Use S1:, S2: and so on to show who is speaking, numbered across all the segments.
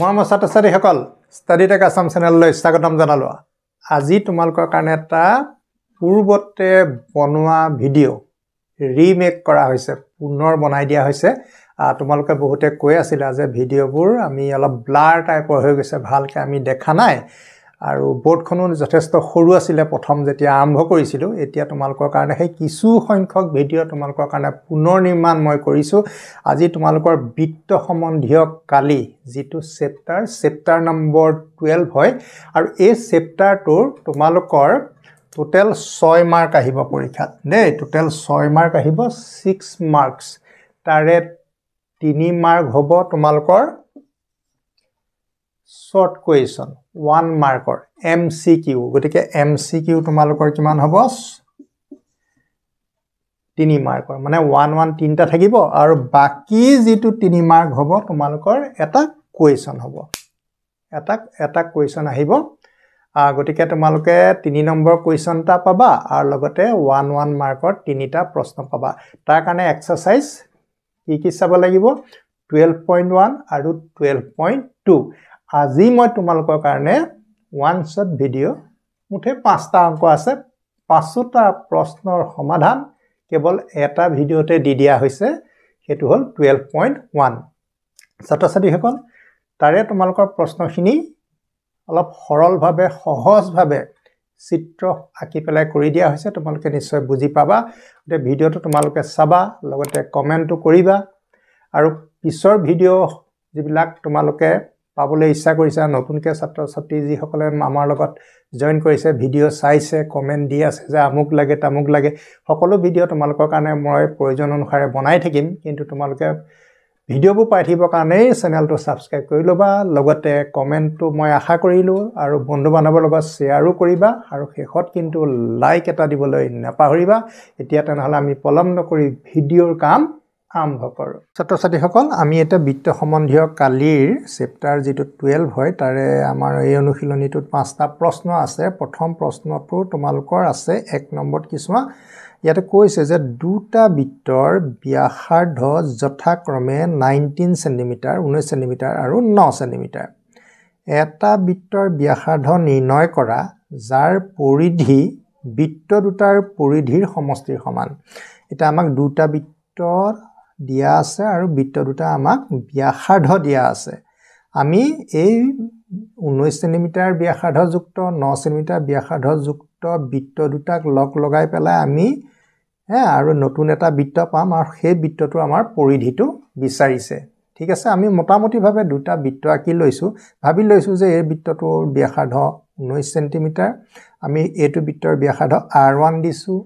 S1: মই ছাত্ৰ-ছাত্ৰীসকল study tech Assam চেনেললৈ স্বাগতম জনালো। আজি তোমালোকৰ কাৰণে এটা পূৰ্বতে বনোৱা ভিডিঅ' ৰিমেক কৰা হৈছে, পুনৰ বনাই দিয়া হৈছে। তোমালোকে বহুতে কৈ আছিলা যে ভিডিঅ'বোৰ আমি অলপ ব্লাৰ টাইপৰ হৈ গৈছে, ভালকৈ আমি দেখা নাই, আৰু বোৰ্ডখনো যথেষ্ট সৰু আছিলে প্ৰথম যেতিয়া আৰম্ভ কৰিছিলোঁ। এতিয়া তোমালোকৰ কাৰণে সেই কিছু সংখ্যক ভিডিঅ' তোমালোকৰ কাৰণে পুনৰ নিৰ্মাণ মই কৰিছোঁ। আজি তোমালোকৰ বিত্ত সম্বন্ধীয় কালি যিটো চেপ্টাৰ নম্বৰ 12 হয়, আৰু এই চেপ্টাৰটোৰ তোমালোকৰ টোটেল 6 মাৰ্ক আহিব পৰীক্ষাত দেই। টোটেল 6 মাৰ্ক আহিব, 6 মাৰ্কছ। তাৰে 3 মাৰ্ক হ'ব তোমালোকৰ শৰ্ট কুৱেশ্যন, 1 মাৰ্কৰ MCQ। গতিকে MCQ তোমালোকৰ কিমান হ'ব? 3 মাৰ্কৰ, মানে 1 তিনিটা থাকিব, আৰু বাকী যিটো 3 মাৰ্ক হ'ব তোমালোকৰ এটা কুৱেশ্যন হ'ব, এটা কুৱেশ্যন আহিব। গতিকে তোমালোকে 3 নম্বৰ কুৱেশ্যন এটা পাবা, আৰু লগতে 1 মাৰ্কৰ 3টা প্ৰশ্ন পাবা। তাৰ কাৰণে এক্সাৰচাইজ কি চাব লাগিব? 12.1 আৰু 12.2। আজি মই তোমালোকৰ কাৰণে ওৱান শ্বট ভিডিঅ', মুঠে 5টা অংক আছে, 5টা প্ৰশ্নৰ সমাধান কেৱল এটা ভিডিঅ'তে দি দিয়া হৈছে, সেইটো হ'ল 12.1। ছাত্ৰ-ছাত্ৰীসকল, তাৰে তোমালোকৰ প্ৰশ্নখিনি অলপ সৰলভাৱে সহজভাৱে চিত্ৰ আঁকি পেলাই কৰি দিয়া হৈছে, তোমালোকে নিশ্চয় বুজি পাবা। গতিকে ভিডিঅ'টো তোমালোকে চাবা, লগতে কমেণ্টটো কৰিবা, আৰু পিছৰ ভিডিঅ' যিবিলাক তোমালোকে পাবলৈ ইচ্ছা কৰিছা, নতুনকৈ ছাত্ৰ-ছাত্ৰী যিসকলে আমাৰ লগত জইন কৰিছে, ভিডিঅ' চাইছে, কমেণ্ট দি আছে যে আমুক লাগে তামুক লাগে, সকলো ভিডিঅ' তোমালোকৰ কাৰণে মই প্ৰয়োজন অনুসাৰে বনাই থাকিম। কিন্তু তোমালোকে ভিডিঅ'বোৰ পাই থাকিবৰ কাৰণেই চেনেলটো ছাবস্ক্ৰাইব কৰি ল'বা, লগতে কমেণ্টটো মই আশা কৰিলোঁ, আৰু বন্ধু বান্ধৱৰ লগত শ্বেয়াৰো কৰিবা, আৰু শেষত কিন্তু লাইক এটা দিবলৈ নাপাহৰিবা। এতিয়া তেনেহ'লে আমি পলম নকৰি ভিডিঅ'ৰ কাম আৰম্ভ কৰোঁ। ছাত্ৰ-ছাত্ৰীসকল, আমি এতিয়া বিত্ত সম্বন্ধীয় কালিৰ চেপ্টাৰ যিটো 12 হয়, তাৰে আমাৰ এই অনুশীলনীটোত 5টা প্ৰশ্ন আছে। প্ৰথম প্ৰশ্নটো তোমালোকৰ আছে 1 নম্বৰত কিছুমান। ইয়াতে কৈছে যে দুটা বৃত্তৰ ব্যাসাৰ্ধ যথাক্ৰমে 19 চেণ্টিমিটাৰ, 19 চেণ্টিমিটাৰ আৰু 9 চেণ্টিমিটাৰ। এটা বৃত্তৰ ব্যাসাৰ্ধ নিৰ্ণয় কৰা যাৰ পৰিধি বৃত্ত দুটাৰ পৰিধিৰ সমষ্টিৰ সমান। এতিয়া আমাক দুটা বৃত্ত দিয়া আছে, আৰু বৃত্ত দুটা আমাক ব্যাসাৰ্ধ দিয়া আছে। আমি এই 19 চেণ্টিমিটাৰ ব্যাসাৰ্ধযুক্ত, 9 চেণ্টিমিটাৰ ব্যাসাৰ্ধযুক্ত বৃত্ত দুটাক লগাই পেলাই আমি আৰু নতুন এটা বৃত্ত পাম, আৰু সেই বৃত্তটো আমাৰ পৰিধিটো বিচাৰিছে। ঠিক আছে, আমি মোটামুটিভাৱে দুটা বৃত্ত আঁকি লৈছোঁ, ভাবি লৈছোঁ যে এই বৃত্তটোৰ ব্যাসাৰ্ধ 19 চেণ্টিমিটাৰ, আমি এইটো বৃত্তৰ ব্যাসাৰ্ধ R1 দিছোঁ।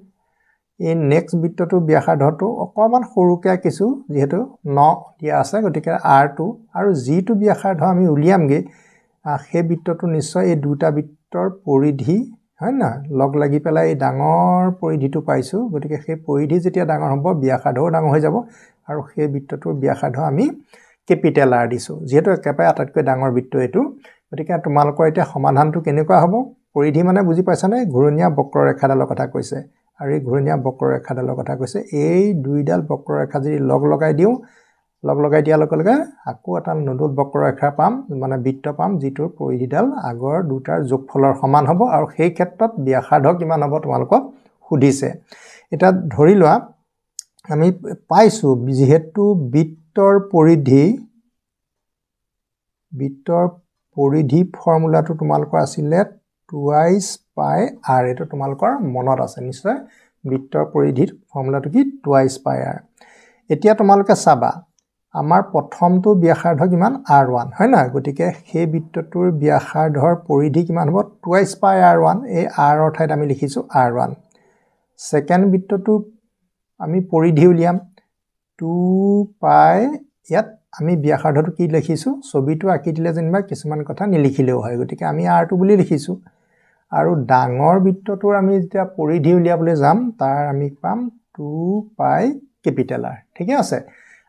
S1: এই নেক্সট বৃত্তটোৰ ব্যাসাৰ্ধটো অকণমান সৰুকৈ আঁকিছোঁ, যিহেতু 9 দিয়া আছে, গতিকে R2, আৰু যিটো ব্যাসাৰ্ধ আমি উলিয়ামগৈ সেই বৃত্তটো নিশ্চয় এই দুটা বৃত্তৰ পৰিধি, হয় নহয়, লগ লাগি পেলাই এই ডাঙৰ পৰিধিটো পাইছোঁ। গতিকে সেই পৰিধি যেতিয়া ডাঙৰ হ'ব, ব্যাসাৰ্ধও ডাঙৰ হৈ যাব, আৰু সেই বৃত্তটোৰ ব্যাসাৰ্ধ আমি কেপিটেল R দিছোঁ, যিহেতু একেবাৰে আটাইতকৈ ডাঙৰ বৃত্ত এইটো। গতিকে তোমালোকৰ এতিয়া সমাধানটো কেনেকুৱা হ'ব? পৰিধি মানে বুজি পাইছানে? ঘূৰণীয়া বক্ৰৰেখাডালৰ কথা কৈছে, আৰু এই ঘূৰণীয়া বক্ৰৰেখাডালৰ কথা কৈছে। এই দুইডাল বক্ৰৰেখা যদি লগাই দিওঁ, লগাই দিয়াৰ লগে লগে আকৌ এটা নতুন বক্ৰৰেখা পাম, মানে বৃত্ত পাম, যিটোৰ পৰিধিডাল আগৰ দুটাৰ যোগফলৰ সমান হ'ব, আৰু সেই ক্ষেত্ৰত ব্যাসাৰ্ধ কিমান হ'ব তোমালোকক সুধিছে। এতিয়া ধৰি লোৱা আমি পাইছোঁ, যিহেতু বৃত্তৰ পৰিধি ফৰ্মুলাটো তোমালোকৰ আছিলে 2 পাই r। এইটো তোমালোকৰ মনত আছে নিশ্চয়, বৃত্তৰ পৰিধিৰ ফৰ্মুলাটো কি? 2 পাই r। এতিয়া তোমালোকে চাবা, আমাৰ প্ৰথমটো ব্যাসাৰ্ধ কিমান? R1, হয় নহয়? গতিকে সেই বৃত্তটোৰ ব্যাসাৰ্ধৰ পৰিধি কিমান হ'ব? 2 পাই R1। এই r ৰ ঠাইত আমি লিখিছোঁ R1। ছেকেণ্ড বৃত্তটো আমি পৰিধি উলিয়াম 2 পাই, ইয়াত আমি ব্যাসাৰ্ধটো কি লিখিছোঁ? ছবিটো আঁকি দিলে যেনিবা কিছুমান কথা নিলিখিলেও হয়, গতিকে আমি R2 বুলি লিখিছোঁ। আৰু ডাঙৰ বৃত্তটোৰ আমি যেতিয়া পৰিধি উলিয়াবলৈ যাম, তাৰ আমি পাম 2 পাই কেপিটেল R। ঠিকে আছে,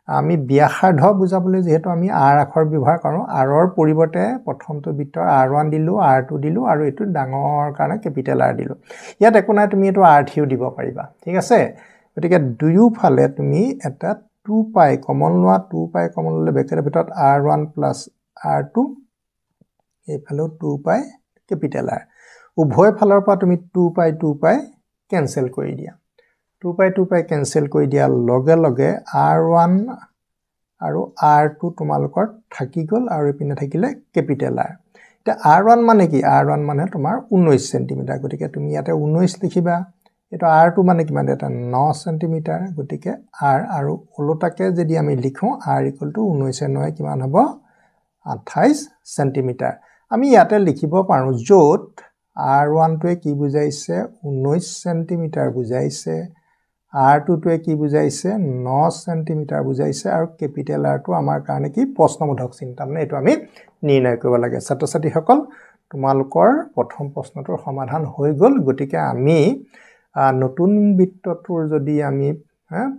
S1: আমি ব্যাসাৰ্ধ বুজাবলৈ যিহেতু আমি R আখৰ ব্যৱহাৰ কৰোঁ, R ৰ পৰিৱৰ্তে প্ৰথমটো বৃত্তৰ R1 দিলোঁ, R2 দিলোঁ, আৰু এইটো ডাঙৰ কাৰণে কেপিটেল R দিলোঁ। ইয়াত একো নাই, তুমি এইটো R3 দিব পাৰিবা। ঠিক আছে, গতিকে দুয়োফালে তুমি এটা 2 পাই কমন লোৱা, 2 পাই কমন ল'লে ব্ৰেকেটৰ ভিতৰত R1 প্লাছ r2 এইফালেও 2 পাই ক্যাপিটেল R উভয় ফালৰ পৰা তুমি 2 পাই কেনসেল কৰি দিয়া 2 পাই কেনসেল কৰি দিয়া লগে লগে r1 আৰু r2 তোমালোকৰ থাকি গল আৰু ইপিনে থাকিলে ক্যাপিটেল R এটা r1 মানে কি r1 মানে তোমাৰ 19 সেন্টিমিটাৰ গতিকে তুমি ইয়াতে 19 লিখিবা এটা r2 মানে কিমান এটা 9 সেন্টিমিটাৰ গতিকে r আৰু ওলোটাকে যদি আমি লিখো r = 19 9 কিমান হ'ব 28 সেন্টিমিটাৰ আমি ইয়াতে লিখিব পাৰো যত r1 টোৱে কি বুজাইছে 19 সেন্টিমিটাৰ বুজাইছে r2 টোৱে কি বুজাইছে 9 সেন্টিমিটাৰ বুজাইছে আৰু ক্যাপিটেল R টো আমাৰ কাৰণে কি প্ৰশ্নবোধক চিন তাৰমানে এটো আমি নিৰ্ণয় কৰিব লাগে ছাত্ৰ-ছাত্ৰী সকল তোমালোকৰ প্ৰথম প্ৰশ্নটোৰ সমাধান হৈ গল গতিকে আমি নতুন বৃত্তটোৰ যদি আমি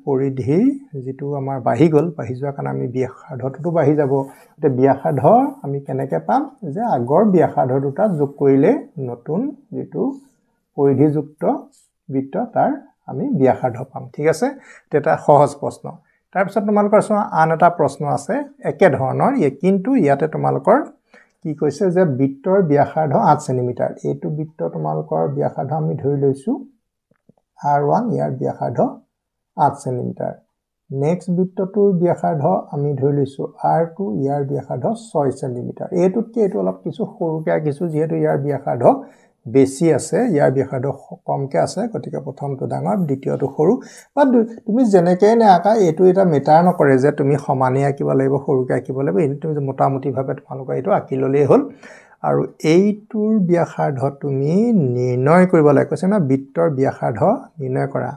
S1: পৰিধি যেটো আমাৰ বাঢ়ি গল বাঢ়ি যোৱা কাৰণ আমি ব্যাসাৰ্ধটো বাঢ়ি যাব তে ব্যাসাৰ্ধ আমি কেনেকৈ পাম যে আগৰ ব্যাসাৰ্ধ দুটা যোগ কৰিলে নতুন যেটো পৰিধিযুক্ত বৃত্ত তাৰ আমি ব্যাসাৰ্ধ পাম ঠিক আছে এটা সহজ প্ৰশ্ন তাৰ পিছত তোমালোকৰ আন এটা প্ৰশ্ন আছে একে ধৰণৰ কিন্তু ইয়াতে তোমালোকৰ কি কৈছে যে বৃত্তৰ ব্যাসাৰ্ধ 8 সেন্টিমিটাৰ এইটো বৃত্ত তোমালোকৰ ব্যাসাৰ্ধ আমি ধৰি লৈছো r1 ইয়াৰ ব্যাসাৰ্ধ 8 সেন্টিমিটাৰ নেক্সট বৃত্তটোৰ ব্যাসাৰ্ধ আমি ধৰি লৈছো r2 ইয়াৰ ব্যাসাৰ্ধ 6 সেন্টিমিটাৰ এইটোতকে এইটো অলপ কিছু সৰুকে কিছু যেহেতু ইয়াৰ ব্যাসাৰ্ধ বেছি আছে ইয়াৰ ব্যাসাৰ্ধ কমকে আছে গতিকে প্ৰথমটো ডাঙৰ দ্বিতীয়টো সৰু বা তুমি যেনেকৈ নে আকা এইটো এটা মেটাৰ নকৰে যে তুমি সমানে আঁকিব লাগিব সৰুকে আঁকিব লাগিব এইটো মোটামুটি ভাৱে তোমালোকৰ এইটো আঁকি ললেই হ'ল আৰু এইটোৰ ব্যাসাৰ্ধ তুমি নিৰ্ণয় কৰিব লাগে কৈছে না বৃত্তৰ ব্যাসাৰ্ধ নিৰ্ণয় কৰা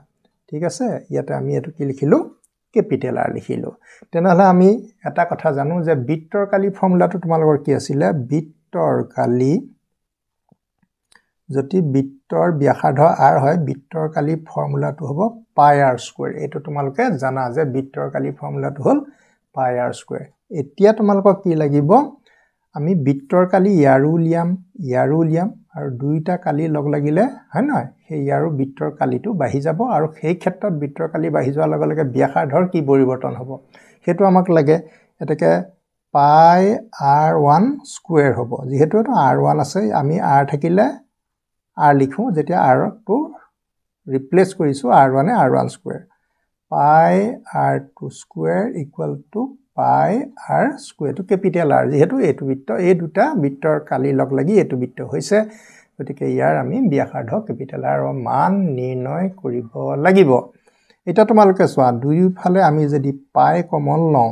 S1: ঠিক আছে ইয়াতে আমি এটো কি লিখিলো ক্যাপিটেল R লিখিলো তেনেহলে আমি এটা কথা জানো যে বৃত্তৰ কালি ফৰ্মুলাটো তোমালোকৰ কি আছিল বৃত্তৰ কালি যদি বৃত্তৰ ব্যাসাৰ্ধ r হয় বৃত্তৰ কালি ফৰ্মুলাটো হ'ব পাই r স্কয়াৰ এটো তোমালোকে জানা যে বৃত্তৰ কালি ফৰ্মুলাটো হ'ল পাই r স্কয়াৰ এতিয়া তোমালোকক কি লাগিব আমি বৃত্তৰ কালি ইয়াৰো উলিয়াম আৰু দুইটা কালি লগ লাগিলে হয় নহয় সেই ইয়াৰো বৃত্তৰ কালিটো বাঢ়ি যাব আৰু সেই ক্ষেত্ৰত বৃত্তৰ কালি বাঢ়ি যোৱাৰ লগে লগে ব্যাসাৰ্ধৰ কি পৰিৱৰ্তন হ'ব হেতু আমাক লাগে এটাকে পাই r1 স্কয়াৰ হ'ব যেহেতু এটা r1 আছে আমি r থাকিলে r লিখো যেতিয়া r টো ৰিপ্লেস কৰিছো r1 A r1 square pi r2 square equal to pi r square to capital R যেহেতু এইটো বৃত্ত এই দুটা বৃত্তৰ কালি লগ লাগি এইটো বৃত্ত হৈছে গতিকে ইয়াৰ আমি ব্যাসাৰ্ধ ক্যাপিটেল R ৰ মান নিৰ্ণয় কৰিব লাগিব এটা তোমালোকে চোৱা দুইফালে আমি যদি পাই কমন লওঁ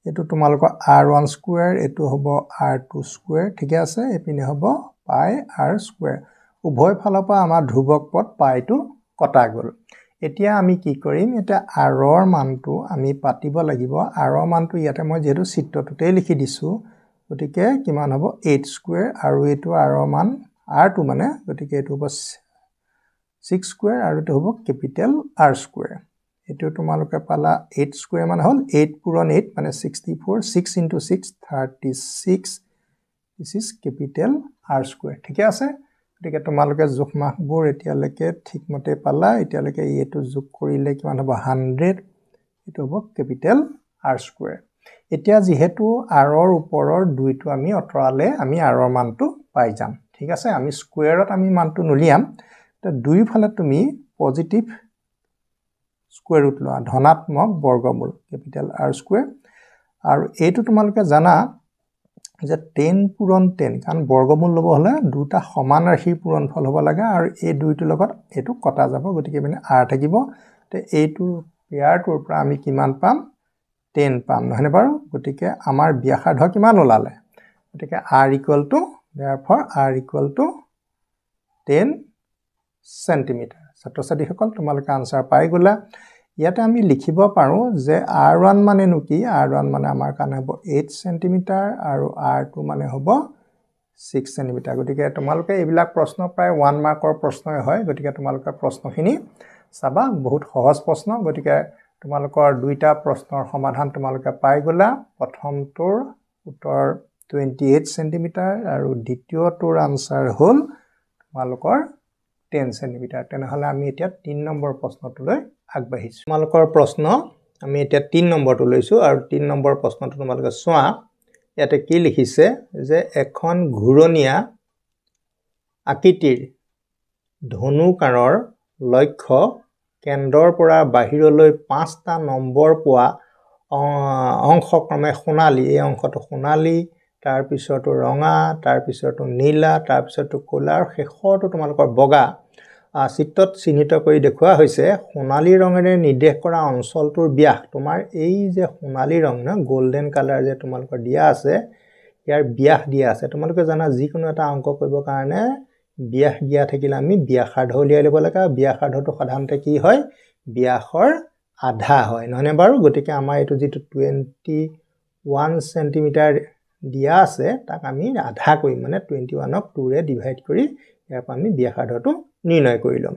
S1: এটো তোমালোকৰ r1 স্কয়াৰ এটো হ'ব r2 স্কয়াৰ ঠিক আছে এপিনে হ'ব পাই r স্কয়াৰ উভয় ফালৰ পৰা আমাৰ ধ্ৰুবক পদ পাইটো কটা গল এতিয়া আমি কি কৰিম এটা r ৰ মানটো আমি পাতিব লাগিব r ৰ মানটো ইয়াতে মই যেটো চিত্ৰটোতে লিখি দিছো গতিকে কিমান হ'ব 8 স্কয়াৰ আৰু এটো r ৰ মান r2 মানে গতিকে এটো হ'ব 6 স্কয়াৰ আৰু এটো হ'ব ক্যাপিটেল R স্কয়াৰ এটো তোমালোকে পালা 8 স্কয়াৰ মানে হ'ল 8 পূৰণ 8 মানে 64 6 into 6 36 this is capital R square ঠিক আছে গতিকে তোমালোকে যোগমাখবোৰ এতিয়ালৈকে ঠিকমতে পালা এতিয়ালৈকে এটো যোগ কৰিলে কিমান হ'ব 100 এটো হ'ব ক্যাপিটেল R স্কয়াৰ এতিয়া যেহেতু r ৰ ওপৰৰ দুইটো আমি অতৰালে আমি r ৰ মানটো পাই যাম ঠিক আছে আমি স্কয়াৰত আমি মানটো নলিয়াম তে দুইফালে তুমি পজিটিভ স্কয়াৰ ৰুট লোৱা ধনাত্মক বৰ্গমূল ক্যাপিটেল R স্কয়াৰ আৰু এইটো তোমালোকে জানা যে 10 পূৰণ 10 কাৰণ বৰ্গমূল লব হলে দুটা সমান ৰাশিৰ পূৰণফল হ'ব লাগে আৰু এই দুইটো লগত এটো কটা যাব গতিকে মানে r থাকিব তে এইটো পেয়াৰটোৰ পৰা আমি কিমান পাম 10 পাম নহনে বাৰু গতিকে আমাৰ ব্যাসাৰ্ধ কিমান ওলালে গতিকে r equal to therefore r equal to 10 centimetre ছাত্ৰ-ছাত্ৰী সকল তোমালোকে আনসাৰ পাই গলা ইয়াতে আমি লিখিব পাৰো যে r1 মানে নুকি r1 মানে আমাৰ কাৰণে হ'ব 8 সেন্টিমিটাৰ আৰু r2 মানে হ'ব 6 সেন্টিমিটাৰ গতিকে তোমালোকে এইবিলাক প্ৰশ্ন প্ৰায় 1 মাৰ্কৰ প্ৰশ্নই হয় গতিকে তোমালোকৰ প্ৰশ্নখিনি চাবা বহুত সহজ প্ৰশ্ন গতিকে তোমালোকৰ দুইটা প্ৰশ্নৰ সমাধান তোমালোকে পাই গলা প্ৰথমটোৰ উত্তৰ 28 সেন্টিমিটাৰ আৰু দ্বিতীয়টোৰ আনসাৰ হ'ল তোমালোকৰ 10 সেন্টিমিটাৰ তেনেহলে আমি এতিয়া 3 নম্বৰ প্ৰশ্নটোলৈ আগবাঢ়িছো তোমালোকৰ প্ৰশ্ন আমি এতিয়া 3 নম্বৰটো লৈছো আৰু 3 নম্বৰ প্ৰশ্নটো তোমালোকে চোৱা ইয়াতে কি লিখিছে যে এখন ঘূৰণীয়া আকৃতিৰ ধনুকাঁড়ৰ লক্ষ্য কেন্দ্ৰৰ পৰা বাহিৰলৈ 5টা নম্বৰ পোৱা অংশক্ৰমে সোণালী এই অংশটো সোণালী তাৰ পিছৰটো ৰঙা তাৰ পিছৰটো নীলা তাৰ পিছৰটো ক'লা আৰু শেষৰটো তোমালোকৰ বগা চিত্ৰত চিহ্নিত কৰি দেখুওৱা হৈছে সোণালী ৰঙেৰে নিৰ্দেশ কৰা অঞ্চলটোৰ ব্যাস তোমাৰ এই যে সোণালী ৰং না গোল্ডেন কালাৰ যে তোমালোকৰ দিয়া আছে ইয়াৰ ব্যাস দিয়া আছে তোমালোকে জানা যিকোনো এটা অংক কৰিবৰ কাৰণে ব্যাস দিয়া থাকিলে আমি ব্যাসাৰ্ধ উলিয়াই ল'ব লাগে ব্যাসাৰ্ধটো সাধাৰণতে কি হয় ব্যাসৰ আধা হয় নহনে বাৰু গতিকে আমাৰ এটো যেটো 21 সেন্টিমিটাৰ দিয়া আছে তাক আমি আধা কৰিম মানে 21ক 2 ৰে ডিভাইড কৰি ইয়াৰ পৰা আমি ব্যাসাৰ্ধটো নিৰ্ণয় কৰি লম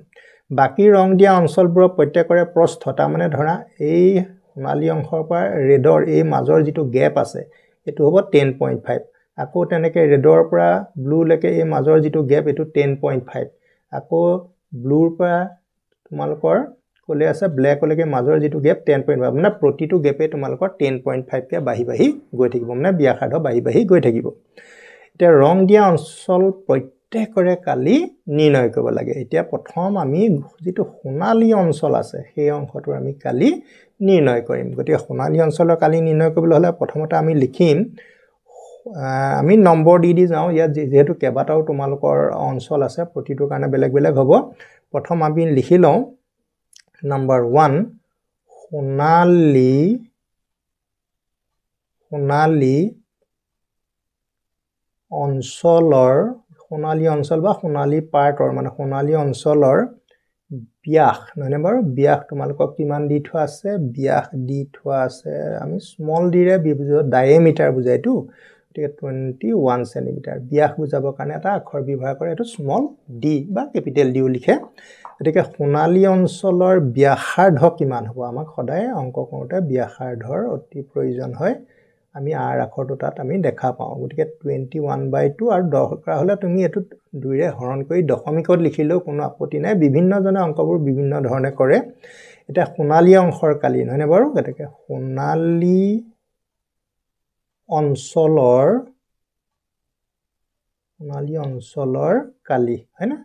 S1: বাকি ৰং দিয়া অঞ্চলবোৰ প্ৰত্যেকৰে প্ৰস্থতা মানে ধৰা এই সোণালী অংশৰ পৰা ৰেডৰ এই মাজৰ যেটো গ্যাপ আছে এটো হ'ব 10.5 আকৌ তেনেকে ৰেডৰ পৰা ব্লু লৈকে এই মাজৰ যেটো গ্যাপ এটো 10.5 আকৌ ব্লুৰ পৰা তোমালোকৰ কলে আছে ব্ল্যাক লৈকে মাজৰ যেটো গ্যাপ 10.5 মানে প্ৰতিটো গ্যাপে তোমালোকৰ 10.5 কে বাহি বাহি গৈ থাকিব মানে ব্যাসাৰ্ধ বাহি বাহি গৈ থাকিব এতিয়া ৰং দিয়া অঞ্চল প্ৰত্যেকৰে কালি নিৰ্ণয় কৰিব লাগে এতিয়া প্ৰথম আমি যেটো সোণালী অঞ্চল আছে সেই অংশটো আমি কালি নিৰ্ণয় কৰিম গতিকে সোণালী অঞ্চলৰ কালি নিৰ্ণয় কৰিবলৈ হলে প্ৰথমতে আমি লিখিম আমি নম্বৰ দি যাও ইয়াত যেহেতু কেবাটাও তোমালোকৰ অঞ্চল আছে প্ৰতিটো কাৰণে বেলেগ বেলেগ হ'ব প্ৰথম আমি লিখি লওঁ Number 1 সোণালী অঞ্চল বা সোণালী পাৰ্টৰ মানে সোণালী অঞ্চলৰ ব্যাস নহয় বাৰু ব্যাস তোমালোকক কিমান দি থোৱা আছে ব্যাস দি থোৱা আছে আমি স্মল ডি ৰে ডায়ামিটাৰ বুজাইতো ঠিক 21 সেন্টিমিটাৰ ব্যাস বুজাবৰ কাৰণে এটা আখৰ ব্যৱহাৰ কৰে এটো স্মল ডি বা কেপিটেল ডি লিখে এটাকে সোণালী অঞ্চলৰ ব্যাসাৰ্ধ কিমান হ'ব আমাক সদায় অংক কৰোতে ব্যাসাৰ্ধৰ অতি প্ৰয়োজন হয় আমি আৰ আখৰটো তাত আমি দেখা পাওঁ গতিকে 21/2 আৰু দৰকাৰ হলে তুমি এটো 2 ৰে হৰণ কৰি দশমিকত লিখিলেও কোনো আপত্তি নাই বিভিন্ন জনে অংকবোৰ বিভিন্ন ধৰণে কৰে এটা সোণালী অংশৰ কালি নহনে বাৰু গতিকে সোণালী অঞ্চলৰ কালি হয় না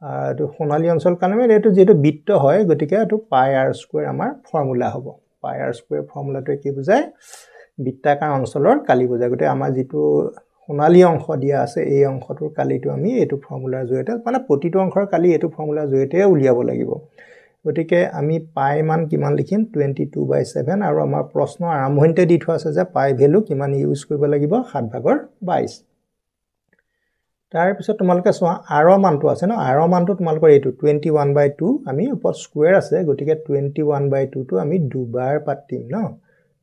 S1: আৰু সোণালী অঞ্চল কালি এটো যেটো বৃত্ত হয় গতিকে এটো পাই r স্কয়াৰ আমাৰ ফৰ্মুলা হ'ব পাই r স্কয়াৰ ফৰ্মুলাটো কি বুজায় বৃত্তাকাৰ অঞ্চলৰ কালি বুজায় গতে আমাৰ যেটো সোণালী অংশ দিয়া আছে এই অংশটোৰ কালিটো আমি এটো ফৰ্মুলাৰ জৰিয়তে মানে প্ৰতিটো অংশৰ কালি এটো ফৰ্মুলাৰ জৰিয়তে উলিয়াব লাগিব গতিকে আমি পাই মান কিমান লিখিম 22/7 আৰু আমাৰ প্ৰশ্ন আৰম্ভণিতে দি থোৱা আছে যে পাই ভ্যালু কিমান ইউজ কৰিব লাগিব 7/22 তাৰ পিছত তোমালোকে চোৱা r মানটো আছে ন r মানটো তোমালোকৰ এটো 21/2 আমি ওপৰত স্কয়াৰ আছে গতিকে 21/2 টো আমি দুবাৰ পাতিম ন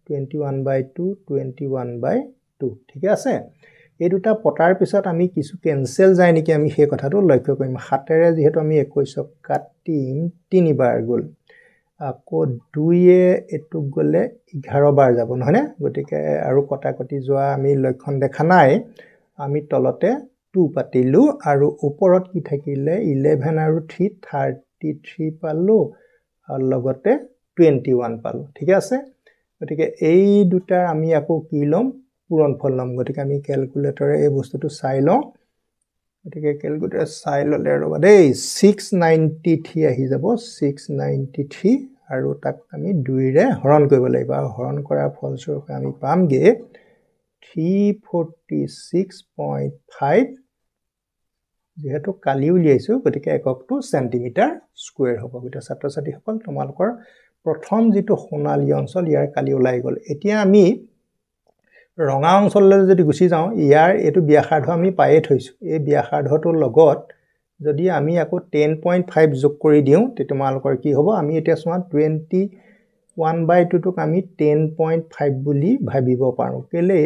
S1: 21/2 ঠিক আছে এই দুটা পটাৰ পিছত আমি কিছু কেনসেল যায় নেকি আমি সেই কথাটো লক্ষ্য কৰিম 7 ৰে যেহেতু আমি 21 কাটিম 3 বাৰ গল আকৌ 2 এ এটু গলে 11 বাৰ যাব নহনে গতিকে আৰু কটাকটি যোৱা আমি লক্ষণ দেখা নাই আমি তলতে 2 পাতিলো আৰু ওপৰত কি থাকিলে 11 আৰু 3 33 পালো আৰু লগতে 21 পালো ঠিক আছে গতিকে এই দুটা আমি আকৌ কি লম পূৰণফল লম গতিকে আমি ক্যালকুলেটৰে এই বস্তুটো চাই লওঁ গতিকে ক্যালকুলেটৰ চাই ললে আৰু দেই 693 আহি যাব 693 আৰু তাক আমি 2 ৰে হৰণ কৰিব লাগিব আৰু হৰণ কৰাৰ ফলস্বৰূপে আমি পামগে 346.5 যেহেতু কালি উলিয়াইছো গতিকে এককটো সেন্টিমিটাৰ স্কয়াৰ হ'ব গতিকে ছাত্ৰ-ছাত্ৰীসকল তোমালোকৰ প্ৰথম যেটো সোণালী অঞ্চল ইয়াৰ কালি ওলাই গল এতিয়া আমি ৰঙা অঞ্চললৈ যদি গুছি যাওঁ ইয়াৰ এটো ব্যাসাৰ্ধ আমি পায়ে থৈছো এই ব্যাসাৰ্ধটোৰ লগত যদি আমি আকৌ 10.5 যোগ কৰি দিও তে তোমালোকৰ কি হ'ব আমি এতিয়া চোৱা 21/2 টোক আমি 10.5 বুলি ভাবিব পাৰো কেলে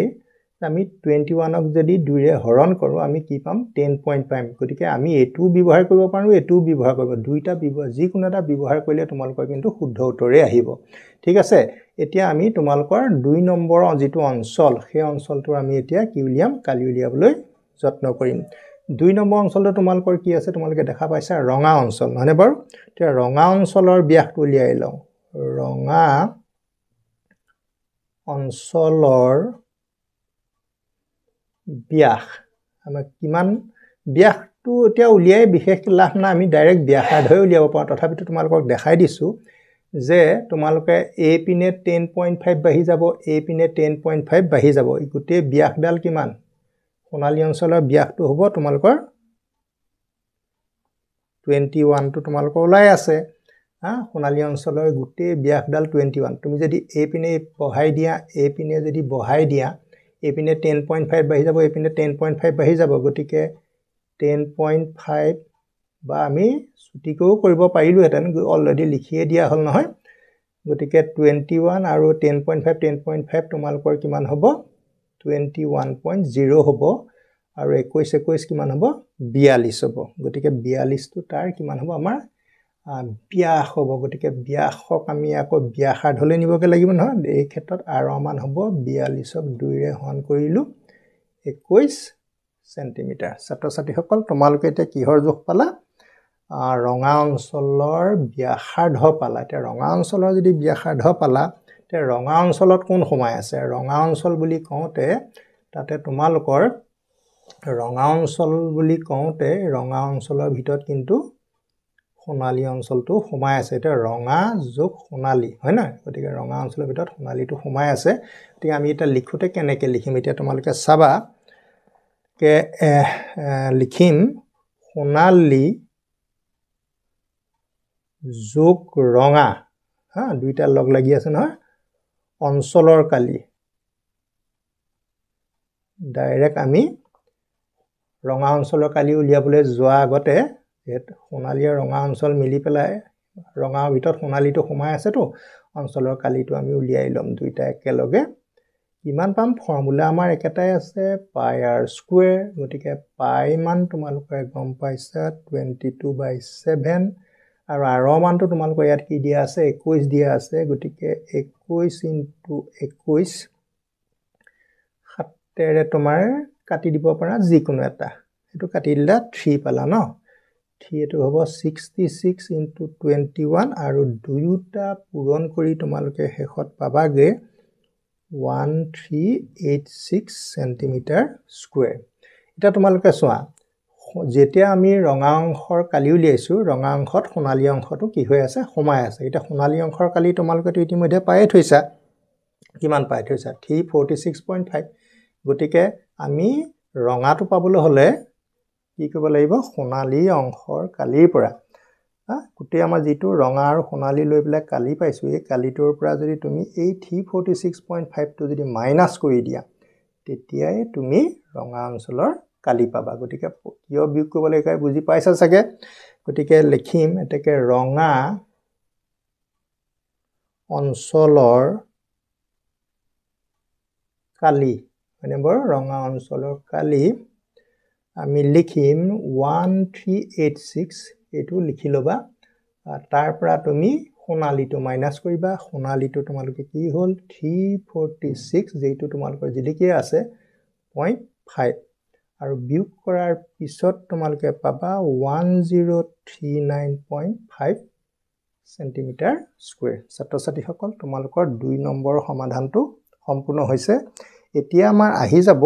S1: আমি 21ক যদি 2 ৰে হৰণ কৰো আমি কি পাম 10.5 গতিকে আমি এটো ব্যৱহাৰ কৰিব পাৰো এটো ব্যৱহাৰ কৰিব দুইটা ব্যৱহাৰ যি কোনো এটা ব্যৱহাৰ কৰিলে তোমালোকৰ কিন্তু শুদ্ধ উত্তৰে আহিব ঠিক আছে এতিয়া আমি তোমালোকৰ 2 নম্বৰ যেটো অঞ্চল সেই অঞ্চলটো আমি এতিয়া কি উলিয়াম কালি উলিয়াবলৈ যত্ন কৰিম 2 নম্বৰ অঞ্চলটো তোমালোকৰ কি আছে তোমালোকে দেখা পাইছা ৰঙা অঞ্চল নহনে বাৰু এতিয়া ৰঙা অঞ্চলৰ ব্যাসটো উলিয়াই লওঁ ৰঙা অঞ্চলৰ ব্যাস আমাৰ কিমান ব্যাসটো এতিয়া উলিয়াই বিশেষ লাভ নাই আমি ডাইৰেক্ট ব্যাসাৰ্ধই উলিয়াব পাৰোঁ তথাপিতো তোমালোকক দেখাই দিছোঁ যে তোমালোকে a পিনে 10.5 বাঢ়ি যাব a পিনে 10.5 বাঢ়ি যাব এই গোটেই ব্যাসডাল কিমান সোণালী অঞ্চলৰ ব্যাসটো হ'ব তোমালোকৰ 21 টো তোমালোকৰ ওলাই আছে সোণালী অঞ্চলৰ গোটেই ব্যাসডাল 21 তুমি যদি a পিনে বঢ়াই দিয়া a পিনে যদি বঢ়াই দিয়া a পিনে 10.5 বাঢ়ি যাব a পিনে 10.5 বাঢ়ি যাব গতিকে 10.5 বা আমি ছুটিকও কৰিব পাৰিলো হেতেন অলৰেডি লিখিয়ে দিয়া হল নহয় গতিকে 21 আৰু 10.5 তোমালোকৰ কিমান হ'ব 21.0 হ'ব আৰু 21 কিমান হ'ব 42 হ'ব গতিকে 42 টো তাৰ কিমান হ'ব আমাৰ ব্যাস হ'ব গতিকে ব্যাসক আমি আকৌ ব্যাসাৰ্ধলৈ নিবগে লাগিব নহয় এই ক্ষেত্ৰত r মান হ'ব 42ক 2 ৰে হৰণ কৰিলো 21 সেন্টিমিটাৰ ছাত্ৰ-ছাত্ৰীসকল তোমালোকে এতিয়া কিহৰ জোখ পালা ৰঙা অঞ্চলৰ ব্যাসাৰ্ধ পালা এতিয়া ৰঙা অঞ্চলৰ যদি ব্যাসাৰ্ধ পালা তে ৰঙা অঞ্চলত কোন সোমাই আছে ৰঙা অঞ্চল বুলি কওঁতে তাতে তোমালোকৰ ৰঙা অঞ্চল বুলি কওঁতে ৰঙা অঞ্চলৰ ভিতৰত কিন্তু সোণালী অঞ্চলটো সোমাই আছে এটা ৰঙা যোগ সোণালী হয় না গতিকে ৰঙা অঞ্চলৰ ভিতৰত সোণালীটো সোমাই আছে গতিকে আমি এটা লিখোতে কেনেকৈ লিখিম এতিয়া তোমালোকে চাবা কে লিখিম সোণালী যোগ ৰঙা দুইটা লগ লাগি আছে নহয় অঞ্চলৰ কালি ডাইৰেক্ট আমি ৰঙা অঞ্চলৰ কালি উলিয়াবলৈ যোৱা আগতে সোণালী আৰু ৰঙা অঞ্চল মিলি পেলাই ৰঙাৰ ভিতৰত সোণালীটো সোমাই আছে তো অঞ্চলৰ কালিটো আমি উলিয়াই লম দুইটা একেলগে কিমান পাম ফৰ্মুলা আমাৰ একেটাই আছে পাই r স্কয়াৰ গতিকে পাই মান তোমালোকে গম পাইছা 22/7 আৰু r মানটো তোমালোকৰ ইয়াত কি দিয়া আছে 21 দিয়া আছে গতিকে 21 * 21 7ৰে তোমাৰ কাটি দিব পাৰা যিকোনো এটা এটো কাটি দিলা 3 পালা ন 3 এটো হ'ব 66 * 21 আৰু দুইটা পূৰণ কৰি তোমালোকে শেষত পাবাগে 1386 সেন্টিমিটাৰ স্কয়াৰ এটা তোমালোকে চোৱা যেতিয়া আমি ৰঙা অংশৰ কালি উলিয়াইছো ৰঙা অংশত সোণালী অংশটো কি হৈ আছে সোমাই আছে এটা সোণালী অংশৰ কালি তোমালোকে ইতিমধ্যে পায়ে থৈছা কিমান পাই থৈছা 346.5 গতিকে আমি ৰঙাটো পাবলৈ হলে কি কৰিব লাগিব সোণালী অংশৰ কালিৰ পৰা গোটেই আমাৰ যেটো ৰঙা আৰু সোণালী লৈ পেলাই কালি পাইছো এই কালিটোৰ পৰা যদি তুমি এই 346.5 টো যদি মাইনাস কৰি দিয়া তেতিয়াই তুমি ৰঙা অঞ্চলৰ কালি পাবা গতিকে কিয় বিয়োগ কৰিব লাগে বুজি পাইছা চাগে গতিকে লিখিম এটাকে ৰঙা অঞ্চলৰ কালি মানে ৰঙা অঞ্চলৰ কালি আমি লিখিম 1386 এটো লিখি লবা তাৰ পৰা তুমি সোণালীটো মাইনাস কৰিবা সোণালীটো তোমালোকে কি হ'ল 346 যেটো তোমালোকৰ জিলিকি আছে 0.5 আৰু বিয়োগ কৰাৰ পিছত তোমালোকে পাবা 1039.5 সেন্টিমিটাৰ স্কয়াৰ ছাত্ৰ-ছাত্ৰীসকল তোমালোকৰ 2 নম্বৰৰ সমাধানটো সম্পূৰ্ণ হৈছে এতিয়া আমাৰ আহি যাব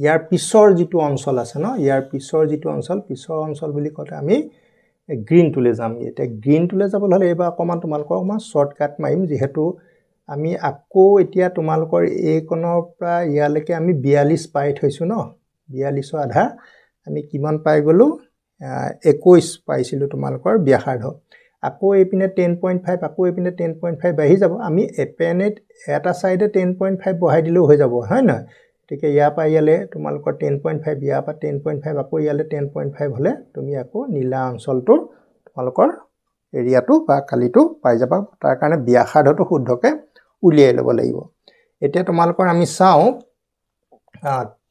S1: ইয়াৰ পিছৰ যেটো অঞ্চল আছে ন ইয়াৰ পিছৰ যেটো পিছৰ অঞ্চল বুলি কতে আমি গ্ৰীন টুলে যাম এটা গ্ৰীন টুলে যাবলৈ হলে এবা অকমান তোমালোকৰ শৰ্টকাট মাৰিম যেহেতু আমি আকৌ এতিয়া তোমালোকৰ এই কোণৰ পৰা ইয়ালৈকে আমি 42 পাই থৈছো ন 42 আধা আমি কিমান পাই গলো 21 পাইছিলো তোমালোকৰ ব্যাসাৰ্ধ আকৌ এপিনে 10.5 আকৌ এপিনে 10.5 বাঢ়ি যাব আমি এপেনেট এটা সাইডে 10.5 বহাই দিলেও হৈ যাব হয় না ঠিক ইয়াৰ পৰা ইয়ালে তোমালোকৰ 10.5 ইয়াৰ পৰা 10.5 আকৌ ইয়ালে 10.5 হলে তুমি আকৌ নীলা অঞ্চলটো তোমালোকৰ এৰিয়াটো বা কালিটো পাই যাবা তাৰ কাৰণে ব্যাসাৰ্ধটো শুদ্ধকে উলিয়াই ল'ব লাগিব এতিয়া তোমালোকৰ আমি চাও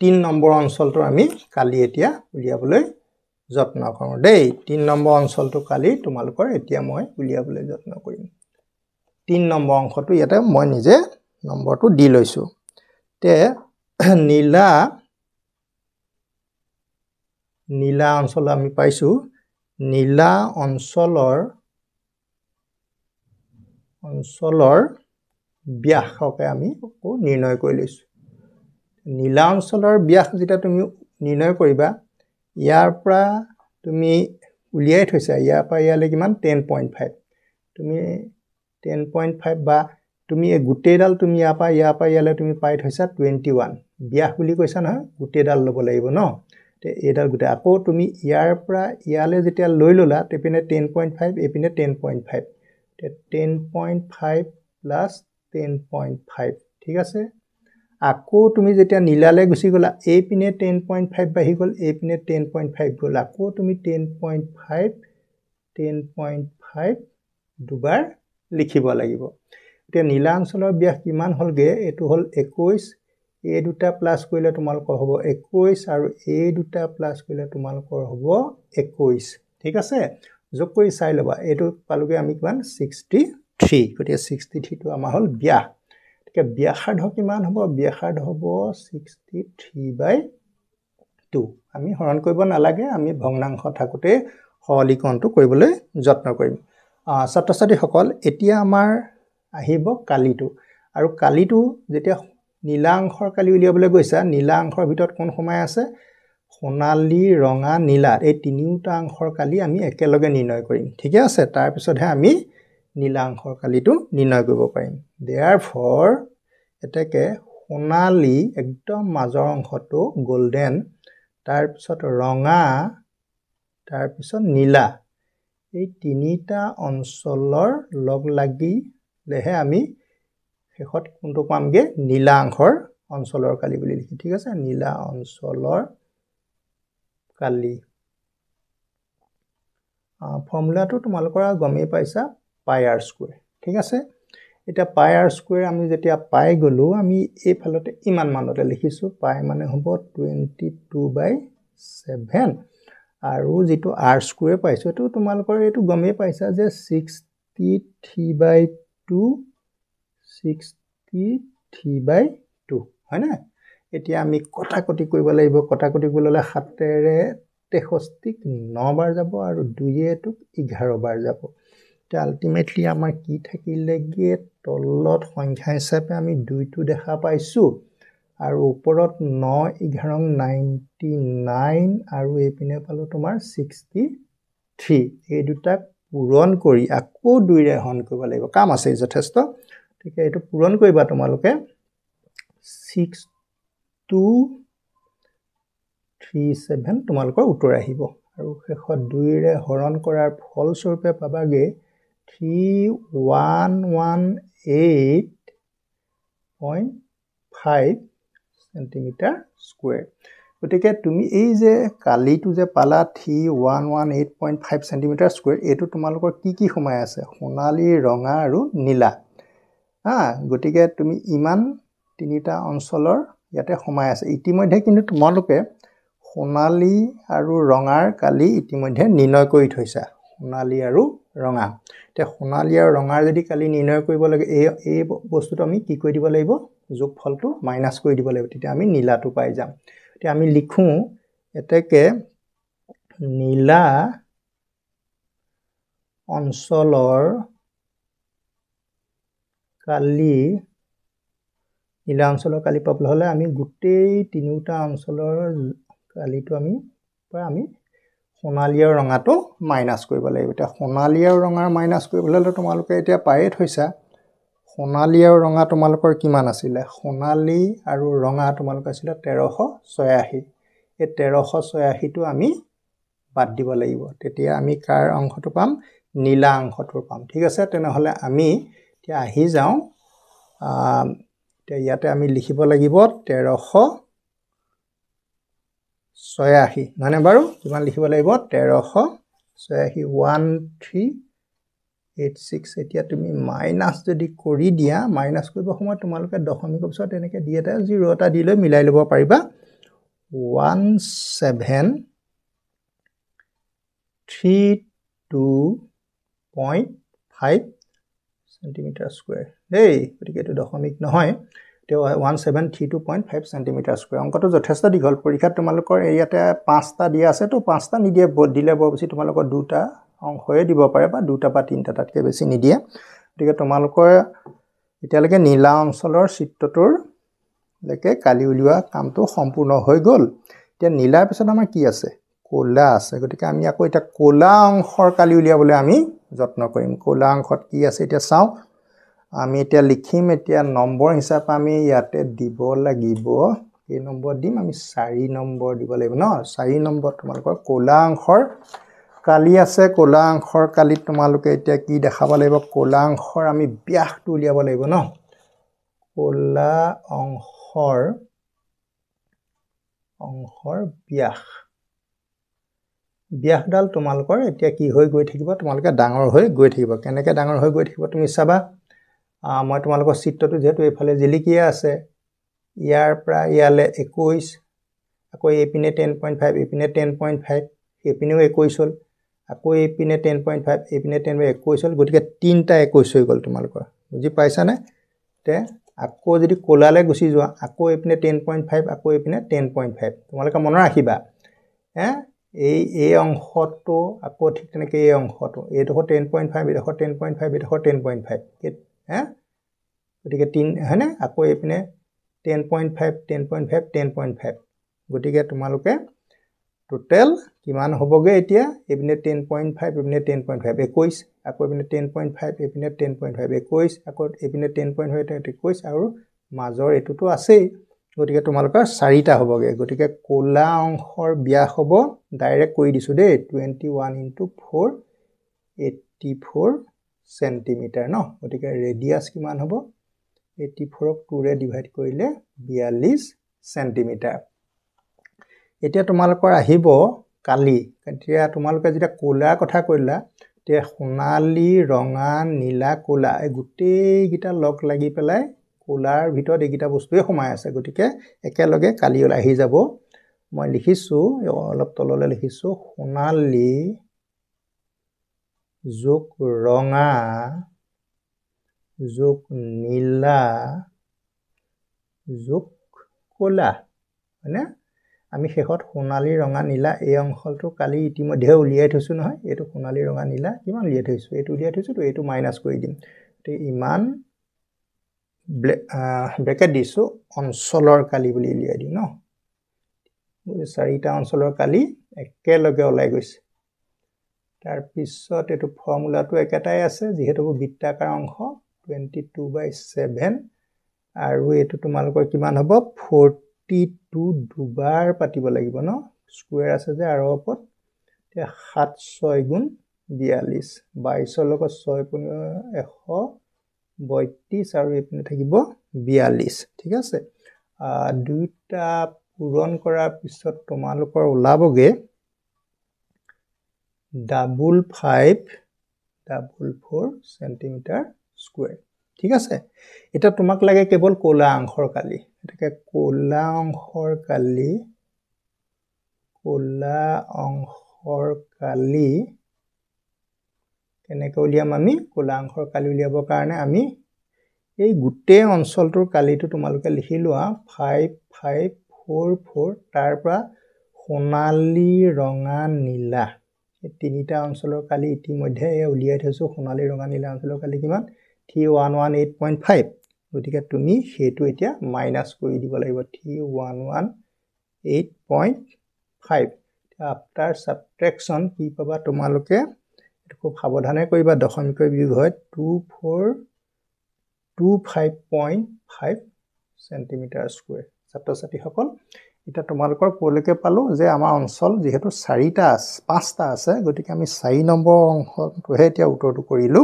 S1: 3 নম্বৰ অঞ্চলটো আমি কালি এতিয়া উলিয়াবলৈ যত্ন কৰোঁ দেই 3 নম্বৰ অঞ্চলটো কালি তোমালোকৰ এতিয়া মই উলিয়াবলৈ যত্ন কৰিম 3 নম্বৰ অংশটো ইয়াতে মই নিজে নম্বৰটো দি লৈছো তে নীলা অঞ্চল আমি পাইছো নীলা অঞ্চলৰ ব্যাসকে আমি নিৰ্ণয় কৰি লৈছো নীলা অঞ্চলৰ ব্যাস যেতিয়া তুমি নিৰ্ণয় কৰিবা ইয়াৰ পৰা তুমি উলিয়াই থৈছা ইয়াৰ পৰা ইয়ালৈ কিমান 10.5 তুমি 10.5 বা তুমি এই গোটেইডাল তুমি ইয়াৰ পৰা ইয়ালৈ তুমি পাই থৈছা 21 ব্যাস বুলি কৈছা নহয় গোটেইডাল ল'ব লাগিব ন তে এডাল গোটেই আকৌ তুমি ইয়াৰ পৰা ইয়ালৈ যেতিয়া লৈ ললা তেপিনে 10.5 এপিনে 10.5 তে 10.5 প্লাস 10.5 ঠিক আছে আকৌ তুমি যেতিয়া নীলালে গুছি গলা এই পিনে 10.5 বাহি গল এই পিনে 10.5 গল আকৌ তুমি 10.5 দুবাৰ লিখিব লাগিব এতিয়া নীলা অঞ্চলৰ ব্যাস কিমান হলগে এটো হল 21 এই দুটা প্লাস কৰিলে তোমালোকৰ হ'ব 21 আৰু এই দুটা প্লাস কৰিলে তোমালোকৰ হ'ব 21 ঠিক আছে যোগ কৰি চাই লবা এটো পালুগে আমি কিমান 63 গটিকে 63 টো আমাৰ হল ব্যাস গতিকে ব্যাসাৰ্ধ কিমান হ'ব ব্যাসাৰ্ধ হ'ব 63/2 আমি হৰণ কৰিব নালাগে আমি ভগ্নাংশ থাকোতে সৰলীকৰণটো কৰিবলৈ যত্ন কৰিম ছাত্ৰ-ছাত্ৰী সকল এতিয়া আমাৰ আহিব কালিটো আৰু কালিটো যেতিয়া নীলা অংশৰ কালি উলিয়াবলৈ গৈছা নীলা অংশৰ ভিতৰত কোন সময় আছে সোণালী ৰঙা নীলা এই তিনিটা অংশৰ কালি আমি একেলগে নিৰ্ণয় কৰিম ঠিক আছে তাৰ পিছতহে আমি নীলা অংশৰ কালিটো নিৰ্ণয় কৰিব পাৰিম therefore এটাকে সোণালী একদম মাজৰ অংশটো গোল্ডেন তাৰ পিছত ৰঙা তাৰ পিছত নীলা এই তিনিটা অঞ্চলৰ লগ লাগি লেহে আমি শেষত কোনটো পামগে নীলা অংশৰ অঞ্চলৰ কালি বুলি লিখি ঠিক আছে নীলা অঞ্চলৰ কালি ফৰ্মুলাটো তোমালোকৰ গমেই পাইছা পাই r স্কয়াৰ ঠিক আছে এটা পাই r স্কয়াৰ আমি যেতিয়া পাই গলো আমি এই ফালতে ইমান মানতে লিখিছো পাই মানে হ'ব 22/7 আৰু যেটো r স্কয়াৰ পাইছো তো তোমালোকৰ এটো গমেই পাইছা যে 63/2 63/2 হয় না এতিয়া আমি কটাকটি কৰিব লাগিব কটাকটি কৰিলে 7 ৰে 63 9 বাৰ যাব আৰু 2 এ টো 11 বাৰ যাব তে আলটিমেটলি আমাৰ কি থাকিলেগে তলত সংখ্যা হিচাপে আমি 2 টো দেখা পাইছো আৰু ওপৰত 9 11 99 আৰু এইপিনে পালো তোমাৰ 63 এই দুটা পূৰণ কৰি আকৌ 2 ৰে হৰণ কৰিব লাগিব কাম আছে যথেষ্ট ঠিক আছে এটো পূৰণ কৰিবা তোমালোকে 6237 তোমালোকৰ উত্তৰ আহিব আৰু শেষত 2 ৰে হৰণ কৰাৰ ফলস্বৰূপে পাবাগে 3118.5 সেন্টিমিটাৰ স্কয়াৰ গতিকে তুমি এই যে কালিটো যে পালা 3118.5 সেন্টিমিটাৰ স্কয়াৰ এটো তোমালোকৰ কি সময় আছে সোণালী ৰঙা আৰু নীলা গতিকে তুমি ইমান তিনিটা অঞ্চলৰ ইয়াতে সময় আছে ইতিমধ্যে কিন্তু তোমালোকে সোণালী আৰু ৰঙাৰ কালি ইতিমধ্যে নিৰ্ণয় কৰি থৈছা সোণালী আৰু ৰঙা তে সোণালী আৰু ৰঙাৰ যদি কালি নিৰ্ণয় কৰিব লাগে এই বস্তুটো আমি কি কৰি দিব লাগিব যোগফলটো মাইনাস কৰি দিব লাগিব তেতিয়া আমি নীলাটো পাই যাম তে আমি লিখো এটাকে নীলা অঞ্চলৰ কালি নীলা অঞ্চলৰ কালি পাবলৈ হলে আমি গোটেই তিনিটা অঞ্চলৰ কালিটো আমি সোণালী আৰু ৰঙাটো মাইনাস কৰিব লাগিব এটা সোণালী আৰু ৰঙাৰ মাইনাস কৰিবলৈ হলে তোমালোকে এতিয়া পায়ে থৈছা সোণালী আৰু ৰঙা তোমালোকৰ কিমান আছিল সোণালী আৰু ৰঙা তোমালোকৰ আছিল 1386 এই 1386 টো আমি বাদ দিব লাগিব তেতিয়া আমি কাৰ অংশটো পাম নীলা অংশটো পাম ঠিক আছে তেনেহলে আমি এতিয়া আহি যাও ইয়াতে আমি লিখিব লাগিব 1386 মানে বাৰু কিমান লিখিব লাগিব 1386 1386 এতিয়া তুমি মাইনাস যদি কৰি দিয়া মাইনাস কৰিব সময় তোমালোকে দশমিকৰ পিছত এনেকে দি এটা 0 এটা দিলৈ মিলাই লব পাৰিবা 1732.5 সেন্টিমিটাৰ স্কয়াৰ দেই গতিকে এটো দশমিক নহয় তে 1732.5 সেন্টিমিটাৰ স্কয়াৰ অংকটো যথেষ্ট দীঘল পৰীক্ষাত তোমালোকৰ ইয়াতে 5টা দিয়া আছে তো 5টা নিদিয়ে দিলে বেছি তোমালোকৰ দুটা অংশয়ে দিব পাৰে বা দুটা বা তিনটা তাতকে বেছি নিদিয়ে গতিকে তোমালোকৰ এতিয়ালৈকে নীলা অঞ্চলৰ চিত্ৰটোৰ লৈকে কালি উলিওৱা কামটো সম্পূৰ্ণ হৈ গ'ল এতিয়া নীলাৰ পিছত আমাৰ কি আছে ক'লা আছে গতিকে আমি আকৌ এটা ক'লা অংশৰ কালি উলিয়াবলৈ আমি যত্ন কৰিম ক'লা অংশত কি আছে এতিয়া চাও আমি এতিয়া লিখিম এতিয়া নম্বৰ হিচাপে আমি ইয়াতে দিব লাগিব এই নম্বৰ দিম আমি 4 নম্বৰ দিব লাগিব ন 4 নম্বৰ তোমালোকৰ ক'লা অংশৰ কালি আছে ক'লা অংশৰ কালি তোমালোকে এতিয়া কি দেখাব লাগিব ক'লা অংশৰ আমি ব্যাসটো উলিয়াব লাগিব ন ক'লা অংশৰ ব্যাসডাল তোমালোকৰ এতিয়া কি হৈ গৈ থাকিব তোমালোকে ডাঙৰ হৈ গৈ থাকিব কেনেকৈ ডাঙৰ হৈ গৈ থাকিব তুমি চাবা মই তোমালোকৰ চিত্ৰটো যেটো এফালে জিলিকিয়া আছে ইয়াৰ পৰা ইয়ালে 21 আকৌ এপিনে 10.5 এপিনে 10.5 এপিনেও 21 হ'ল আকৌ এপিনে 10.5 এপিনে 10.21 হ'ল গতিকে তিনটা 21 হৈ গ'ল তোমালোকৰ বুজি পাইছানে তে আকৌ যদি কোলালে গুছি যোৱা আকৌ এপিনে 10.5 আকৌ এপিনে 10.5 তোমালোকে মনত ৰাখিবা এই অংশটো আকৌ ঠিক তেনেকৈ এই অংশটো এইডোখৰ 10.5 এইডোখৰ 10.5 এইডোখৰ 10.5 গতিকে 3 হয়নে আকৌ এপিনে 10.5 10.5 10.5 গতিকে তোমালোকে টোটাল কিমান হ'বগে এতিয়া এপিনে 10.5 এপিনে 10.5 21 আকৌ এপিনে 10.5 এপিনে 10.5 21 আকৌ এপিনে 10.5 21 আৰু মাজৰ এটোটো আছেই গতিকে তোমালোকৰ 4টা হ'বগে গতিকে কোলা অংশৰ ব্যাস হ'ব ডাইৰেক্ট কৰি দিছো দেই 21 * 4 84 সেন্টিমিটাৰ ন গতিকে ৰেডিয়াস কিমান হ'ব 84 ক 2 ৰে ডিভাইড কৰিলে 42 সেন্টিমিটাৰ এতিয়া তোমালোকৰ আহিব কালি এতিয়া তোমালোকে যেতিয়া কোলাৰ কথা কৈলা তে সোণালী ৰঙা নীলা কোলা এই গোটেই গিটা লগ লাগি পেলাই কোলাৰ ভিতৰত এইগিটা বস্তুৱে সোমাই আছে গতিকে একেলগে কালি আহি যাব মই লিখিছো অলপ তললৈ লিখিছো সোণালী যোগ ৰঙা যোগ নীলা যোগ কোলা মানে আমি শেষত সোণালী ৰঙা নীলা এই অংশটো কালি ইতিমধ্যে উলিয়াই থৈছো নহয় এটো সোণালী ৰঙা নীলা কিমান উলিয়াই থৈছো এটো উলিয়াই থৈছো তো এটো মাইনাস কৰি দিম তে ইমান ব্ৰেকেট দিছো অঞ্চলৰ কালি বুলি উলিয়াই দিম ন 4টা অঞ্চলৰ কালি একেলগে ওলাই গৈছে তাৰ পিছত এটো ফৰ্মুলাটো একেটাই আছে যেহেতু বৃত্তাকাৰ অংশ 22/7 আৰু এটো তোমালোকৰ কিমান হ'ব 42 দুবাৰ পাতিব লাগিব ন স্কয়াৰ আছে যে আৰু ওপৰত তে 7 6 গুণ 42 22 লগত 6 * 132 আৰু এপিনে থাকিব 42 ঠিক আছে দুইটা পূৰণ কৰাৰ পিছত তোমালোকৰ ওলাবগে 5544 সেন্টিমিটাৰ স্কয়াৰ ঠিক আছে এটা তোমাক লাগে কেৱল কোলা অংশৰ কালি এটাকে কোলা অংশৰ কালি কেনেকৈ উলিয়াম আমি কোলা অংশৰ কালি উলিয়াবৰ কাৰণে আমি এই গোটেই অঞ্চলটোৰ কালিটো তোমালোকে লিখি লোৱা 5544 তাৰ পৰা সোণালী ৰঙা নীলা এই তিনিটা অঞ্চলৰ কালি ইতিমধ্যে উলিয়াই থৈছো সোণালী ৰঙা নীলা অঞ্চলৰ কালি কিমান 3118.5 গতিকে তুমি হেতু এতিয়া মাইনাস কৰি দিব লাগিব 3118.5 আফটাৰ সাবট্ৰেকশন কি পাবা তোমালোকে খুব সাৱধানে কৰিবা দশমিকৰ বিয়োগ হয় 2425.5 সেন্টিমিটাৰ স্কয়াৰ ছাত্ৰ-ছাত্ৰী সকল এটা তোমালোকৰ পৰলৈকে পালো যে আমাৰ অঞ্চল যেহেতু 5টা আছে গতিকে আমি 4 নম্বৰ অংশটোহে এতিয়া উত্তৰটো কৰিলো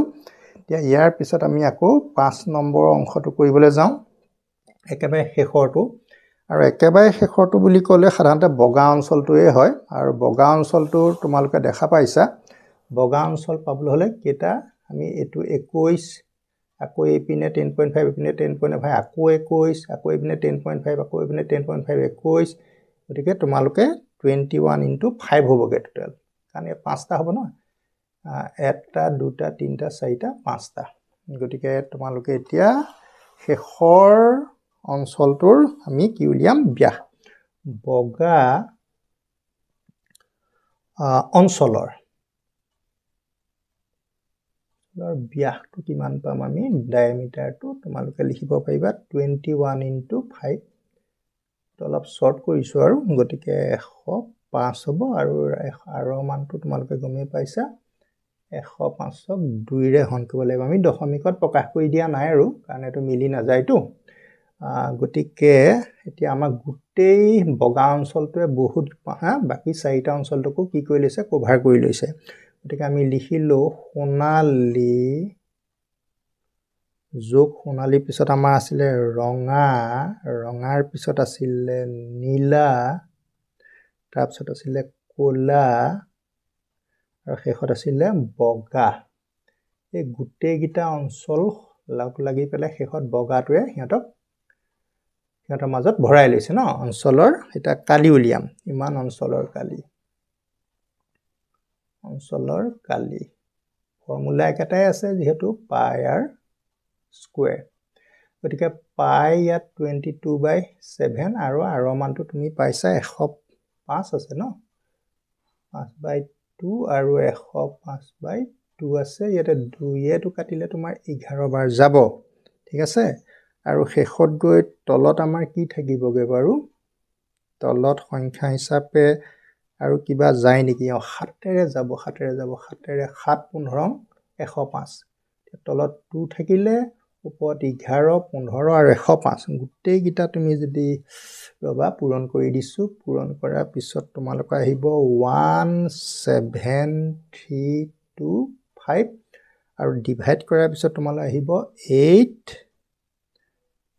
S1: এতিয়া ইয়াৰ পিছত আমি আকৌ 5 নম্বৰ অংশটো কৰিবলৈ যাওঁ একেবাৰে শেষৰটো আৰু একেবাৰে শেষৰটো বুলি ক'লে সাধাৰণতে বগা অঞ্চলটোৱে হয় আৰু বগা অঞ্চলটো তোমালোকে দেখা পাইছা বগা অঞ্চল পাবলৈ হলে কেটা আমি এটো 21 আকৌ এপিনে 10.5 এপিনে 10.5 আকৌ 21 আকৌ এপিনে 10.5 আকৌ এপিনে 10.5 21 গতিকে তোমালোকে 21 * 5 হ'বগে টোটাল কাৰণ 5টা হ'ব ন 1টা 2টা 3টা 4টা 5টা গতিকে তোমালোকে এতিয়া শেষৰ অঞ্চলটোৰ আমি কি উলিয়াম ব্যাস বগা অঞ্চলৰ ব্যাসটো কিমান পাম আমি ডায়ামিটাৰটো তোমালোকে লিখিব পাৰিবা 21 * 5 অলপ শৰ্ট কৰিছো আৰু গতিকে 105 হ'ব আৰু মানটো তোমালোকে গমেই পাইছা 105ক 2 ৰে হৰণ কৰিব লাগিব আমি দশমিকত প্ৰকাশ কৰি দিয়া নাই আৰু কাৰণ এটো মিলি নাযায়তো গতিকে এতিয়া আমাৰ গোটেই বগা অঞ্চলটোৱে বহুত বাকি চাৰিটা অঞ্চলটোকো কি কৰি লৈছে কভাৰ কৰি লৈছে গতিকে আমি লিখিলো সোণালী যোগ সোণালী পিছত আমাৰ আছিলে ৰঙাৰ পিছত আছিলে নীলা তাৰ পিছত আছিলে কোলা আৰু শেষত আছিলে বগা এই গোটেই গিটা অঞ্চল লাগি পেলাই শেষত বগাটোৱে সিহঁতৰ মাজত ভৰাই লৈছে ন অঞ্চলৰ এটা কালি উলিয়াম ইমান অঞ্চলৰ কালি ফৰ্মুলা একেটাই আছে যেহেতু পাই আৰ স্কয়াৰ গতিকে পাই ইয়াত 22/7 আৰু মানটো তুমি পাইছা 105 আছে ন 5/2 আৰু 105/2 আছে ইয়াতে 2 টো কাটিলে তোমাৰ 11 বাৰ যাব ঠিক আছে আৰু শেষত গৈ তলত আমাৰ কি থাকিবগে বাৰু তলত সংখ্যা হিচাপে আৰু কিবা যায় নেকি 7ৰে যাব 7ৰে 7 15 105 তলত 2 থাকিলে ওপৰত 11 15 আৰু 105 গোটেই গিটা তুমি যদি ৰবা পূৰণ কৰি দিছো পূৰণ কৰাৰ পিছত তোমালোক আহিব 17325 আৰু ডিভাইড কৰাৰ পিছত তোমালোক আহিব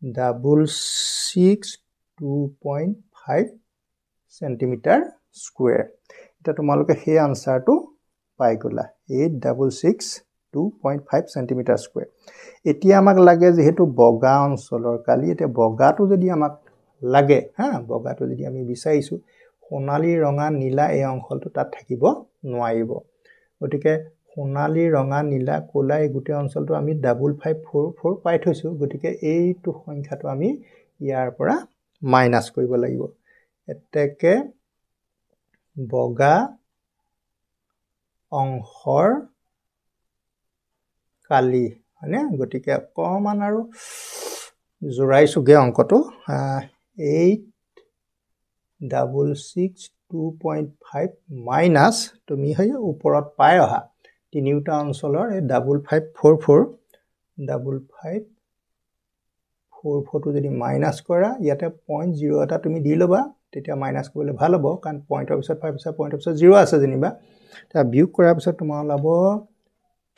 S1: 866.2.5 সেন্টিমিটাৰ স্কয়াৰ এটা তোমালোকে সেই আনসাৰটো পাই গলা 866.2.5 সেন্টিমিটাৰ স্কয়াৰ এতিয়া আমাক লাগে যেহেতু বগা অঞ্চলৰ কালি এটা বগাটো যদি আমাক লাগে বগাটো যদি আমি বিচাৰিছো সোণালী ৰঙা নীলা এই অংশটো তাত থাকিব নোৱাৰিব গতিকে সোণালী ৰঙা নীলা কোলা এই গোটেই অঞ্চলটো আমি 5544 পাই থৈছো গতিকে এইটো সংখ্যাটো আমি ইয়াৰ পৰা মাইনাস কৰিব লাগিব এতেকে বগা অংশৰ কালি হয়নে গতিকে অকমান আৰু জোৰাইছোগে অংকটো 866.2.5 মাইনাস তুমি হয় ওপৰত পাই অহা তিনিটা অঞ্চলৰ এই 5544 টো যদি মাইনাস কৰা ইয়াতে 0.0 এটা তুমি দি লবা তেতিয়া মাইনাস কৰিলে ভাল হ'ব কাৰণ পইণ্টৰ পিছত 5 আছে পইণ্টৰ পিছত 0 আছে যেনিবা তা বিয়োগ কৰাৰ পিছত তোমাৰ লাভ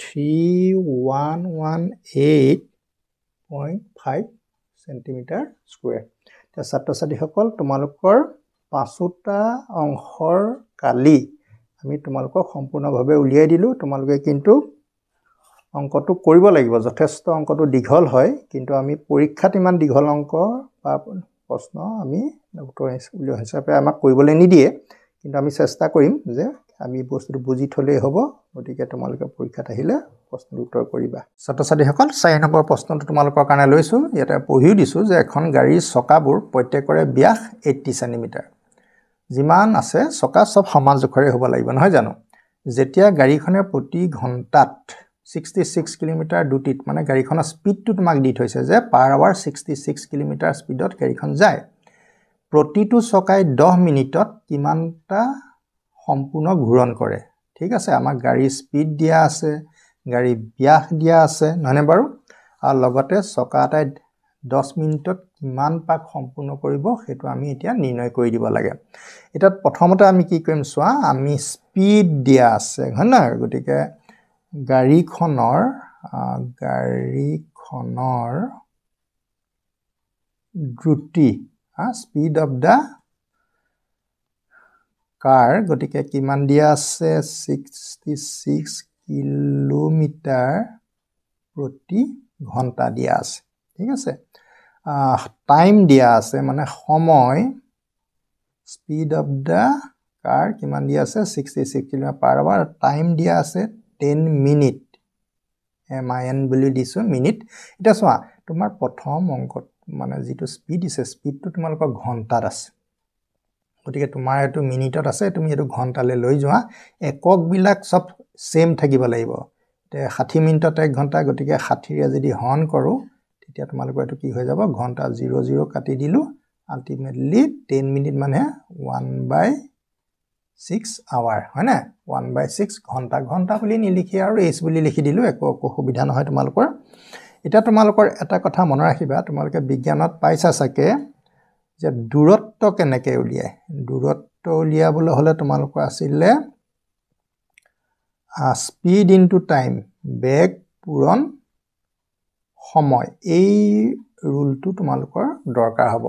S1: 3118.5 সেন্টিমিটাৰ স্কয়াৰ তা ছাত্ৰ-ছাত্ৰীসকল তোমালোকৰ পাঁচটা অংশৰ কালি আমি তোমালোকক সম্পূৰ্ণভাৱে উলিয়াই দিলো তোমালোকে কিন্তু অংকটো কৰিব লাগিব যথেষ্ট অংকটো দীঘল হয় কিন্তু আমি পৰীক্ষাত ইমান দীঘল অংক বা প্ৰশ্ন আমি উত্তৰ হিচাপে আমাক কৰিবলৈ নিদিয়ে কিন্তু আমি চেষ্টা কৰিম যে আমি বস্তুটো বুজি থলেই হ'ব গতিকে তোমালোকে পৰীক্ষাত আহিলে প্ৰশ্নৰ উত্তৰ কৰিবা ছাত্ৰ-ছাত্ৰীসকল 4 নম্বৰ প্ৰশ্নটো তোমালোকৰ কাৰণে লৈছো ইয়াতে পঢ়িও দিছো যে এখন গাড়ীৰ চকাবোৰ প্ৰত্যেকৰে ব্যাস 80 সেন্টিমিটাৰ যিমান আছে চকা সব সমান জোখৰে হ'ব লাগিব নহয় জানো যেতিয়া গাড়ীখনে প্ৰতি ঘণ্টাত 66 কিলোমিটাৰ দুটিত মানে গাড়ীখনৰ স্পীডটো তোমাক দি থৈছে যে পাৰ আৱাৰ 66 কিলোমিটাৰ স্পীডত গাড়ীখন যায় প্ৰতিটো চকাই 10 মিনিটত কিমানটা সম্পূৰ্ণ ঘূৰণ কৰে ঠিক আছে আমাক গাড়ীৰ স্পীড দিয়া আছে গাড়ী ব্যাস দিয়া আছে নহনে বাৰু আৰু লগতে চকা এটাই 10 মিনিটত কিমান পাক সম্পূৰ্ণ কৰিব হেতু আমি এতিয়া নিৰ্ণয় কৰি দিব লাগে এটা প্ৰথমতে আমি কি কৰিম চোৱা আমি স্পীড দিয়া আছে হয় না গতিকে গাড়ীখনৰ দ্ৰুতি স্পীড অফ দা কাৰ গতিকে কিমান দিয়া আছে 66 কিলোমিটাৰ প্ৰতি ঘণ্টা দিয়া আছে ঠিক আছে টাইম দিয়া আছে মানে সময় স্পীড অফ দা কাৰ কিমান দিয়া আছে 66 কিলোমিটাৰ পাৰ আৱাৰ টাইম দিয়া আছে 10 মিনিট MIN বুলি দিছো মিনিট এটা চোৱা তোমাৰ প্ৰথম অংকত মানে যেটো স্পীড আছে স্পীডটো তোমালোকৰ ঘণ্টাত আছে গতিকে তোমাৰ এটো মিনিটত আছে তুমি এটো ঘণ্টালে লৈ যোৱা একক বিলাক সব সেম থাকিব লাগিব তে 60 মিনিটত 1 ঘণ্টা গতিকে 60 ৰে যদি হৰণ কৰো তেতিয়া তোমালোকৰ এটো কি হৈ যাব ঘণ্টা 00 কাটি দিলো আল্টিমেটলি 10 মিনিট মানে 1/6 আৱাৰ হয় না 1/6 ঘণ্টা ঘণ্টা বুলি নিলিখি আৰু h বুলি লিখি দিলো একো অসুবিধা নহয় তোমালোকৰ এটা তোমালোকৰ এটা কথা মনত ৰাখিবা তোমালোকে বিজ্ঞানত পাইছা সাকে যে দূৰত্ব কেনেকৈ উলিয়ায় দূৰত্ব উলিয়াবলৈ হলে তোমালোকৰ আছিলে স্পীড ইনটু টাইম বেগ পূৰণ সময় এই ৰুলটো তোমালোকৰ দৰকাৰ হ'ব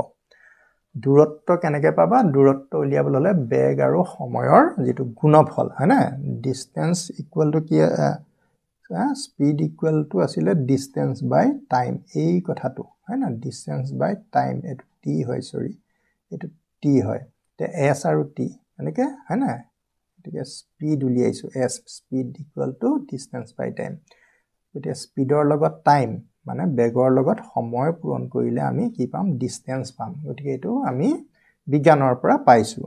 S1: দূৰত্ব কেনেকৈ পাবা দূৰত্ব উলিয়াবলৈ হলে বেগ আৰু সময়ৰ যেটো গুণফল হয় না ডিসটেন্স ইকুৱেল টু কি স্পীড ইকুৱেল টু আছিলে ডিসটেন্স বাই টাইম এই কথাটো হয় না ডিসটেন্স বাই টাইম এটো টি হয় সৰি এটো টি হয় তে s আৰু t এনেকে হয় না এটিকে স্পীড উলিয়াইছো s speed equal to distance by time এতিয়া স্পীডৰ লগত টাইম মানে বেগৰ লগত সময় পূৰণ কৰিলে আমি কি পাম ডিসটেন্স পাম গতিকে এটো আমি বিজ্ঞানৰ পৰা পাইছো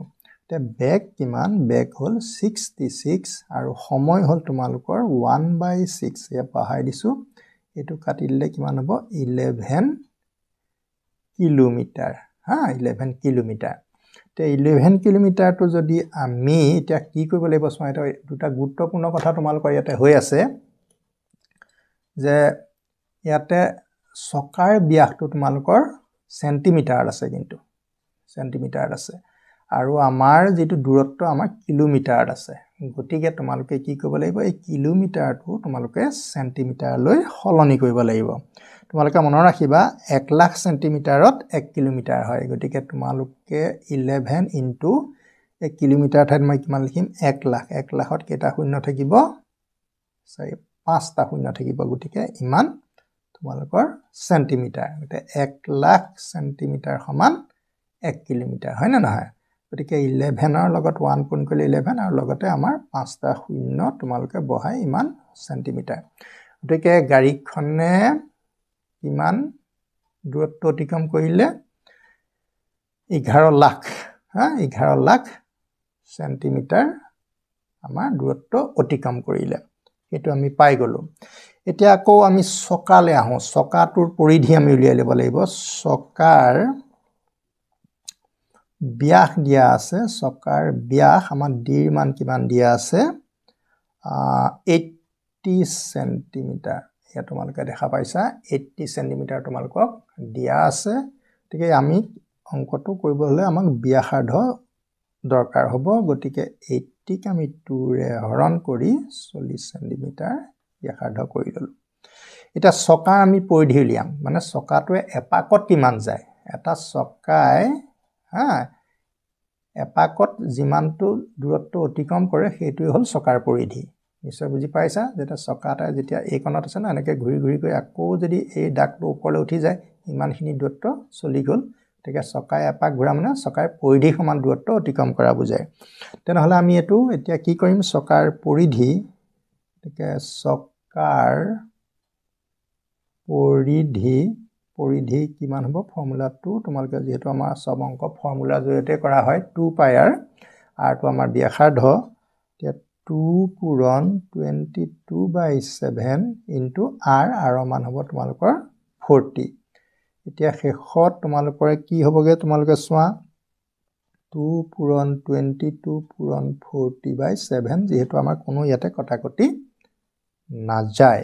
S1: তে বেগ কিমান বেগ হল 66 আৰু সময় হল তোমালোকৰ 1/6 এ পাহাই দিছো এটো কাটি দিলে কিমান হ'ব 11 কিলোমিটাৰ হা 11 কিলোমিটাৰ তে 11 কিলোমিটাৰটো যদি আমি এতিয়া কি কৰিব লাগিব চোৱা এটা দুটা গুৰুত্বপূৰ্ণ কথা তোমালোকৰ ইয়াতে হৈ আছে যে ইয়াতে সকাৰ ব্যাসটো তোমালোকৰ সেন্টিমিটাৰ আছে কিন্তু সেন্টিমিটাৰ আছে আৰু আমাৰ যেটো দূৰত্ব আমাৰ কিলোমিটাৰ আছে গতিকে তোমালোকে কি কৰিব লাগিব এই কিলোমিটাৰটো তোমালোকে সেন্টিমিটাৰ লৈ হলনি কৰিব লাগিব তোমালোকে মনত ৰাখিবা 1 লাখ সেন্টিমিটাৰত 1 কিলোমিটাৰ হয় গতিকে তোমালোকে 11 ইনটু 1 কিলোমিটাৰ ঠাইত মই কিমান লিখিম 1 লাখত কেইটা শূন্য থাকিব 5টা শূন্য থাকিব গতিকে ইমান তোমালোকৰ সেন্টিমিটাৰ গতে 1 লাখ সেন্টিমিটাৰ সমান 1 কিলোমিটাৰ হয় না নহয় গতিকে 11 ৰ লগত 1 পূৰণ কৰিলে 11 আৰু লগতে আমাৰ 5টা শূন্য তোমালোকে বহাই ইমান সেন্টিমিটাৰ গতিকে গাড়ীখনে কিমান দূৰত্ব অতিক্ৰম কৰিলে 11 লাখ হা 11 লাখ সেন্টিমিটাৰ আমাৰ দূৰত্ব অতিক্ৰম কৰিলে এটো আমি পাই গলো এতিয়া আকৌ আমি সকালে আহো সকাটোৰ পৰিধি আমি উলিয়াই লব লাগিব সকাৰ ব্যাস দিয়া আছে সকাৰ ব্যাস আমাৰ ডিৰ মান কিমান দিয়া আছে 80 সেন্টিমিটাৰ ইয়া তোমালোকে দেখা পাইছা 80 সেন্টিমিটাৰ তোমালোকক দিয়া আছে গতিকে আমি অংকটো কৰিব হলে আমাক ব্যাসাৰ্ধ দৰকাৰ হ'ব গতিকে 80 ক আমি 2 ৰে হৰণ কৰি 40 সেন্টিমিটাৰ ব্যাসাৰ্ধ কৰি ললো এটা সকাৰ আমি পৰিধি উলিয়াম মানে সকাটোৱে এপাকত কিমান যায় এটা সকাই হা এপাকত যিমানটো দূৰত্ব অতিক্ৰম কৰে সেইটোই হল সকাৰ পৰিধি নিশ্চয় বুজি পাইছা যেটা সকাটা যেতিয়া এই কোণত আছে না এনেকে ঘূৰি ঘূৰি গৈ আকৌ যদি এই দাগটো ওপৰলৈ উঠি যায় ইমানখিনি দূৰত্ব চলি গল ঠিক আছে সকাই এপাক ঘূৰা মানে সকাৰ পৰিধি সমান দূৰত্ব অতিক্ৰম কৰা বুজায় তেনেহলে আমি এটো এতিয়া কি কৰিম সকাৰ পৰিধি ঠিক আছে সকাৰ পৰিধি কিমান হ'ব ফৰ্মুলাটো তোমালোকে যেহেতু আমাৰ সব অংক ফৰ্মুলা জৰিয়তে কৰা হয় 2 পাই r আৰু আমাৰ ব্যাসাৰ্ধ এতিয়া 2 পূৰণ 22/7 ইনটু r আৰু মান হ'ব তোমালোকৰ 40 এতিয়া শেষত তোমালোকৰ কি হ'বগে তোমালোকে চোৱা 2 পূৰণ 22 পূৰণ 40/7 যেহেতু আমাৰ কোনো ইয়াতে কটাকটি না যায়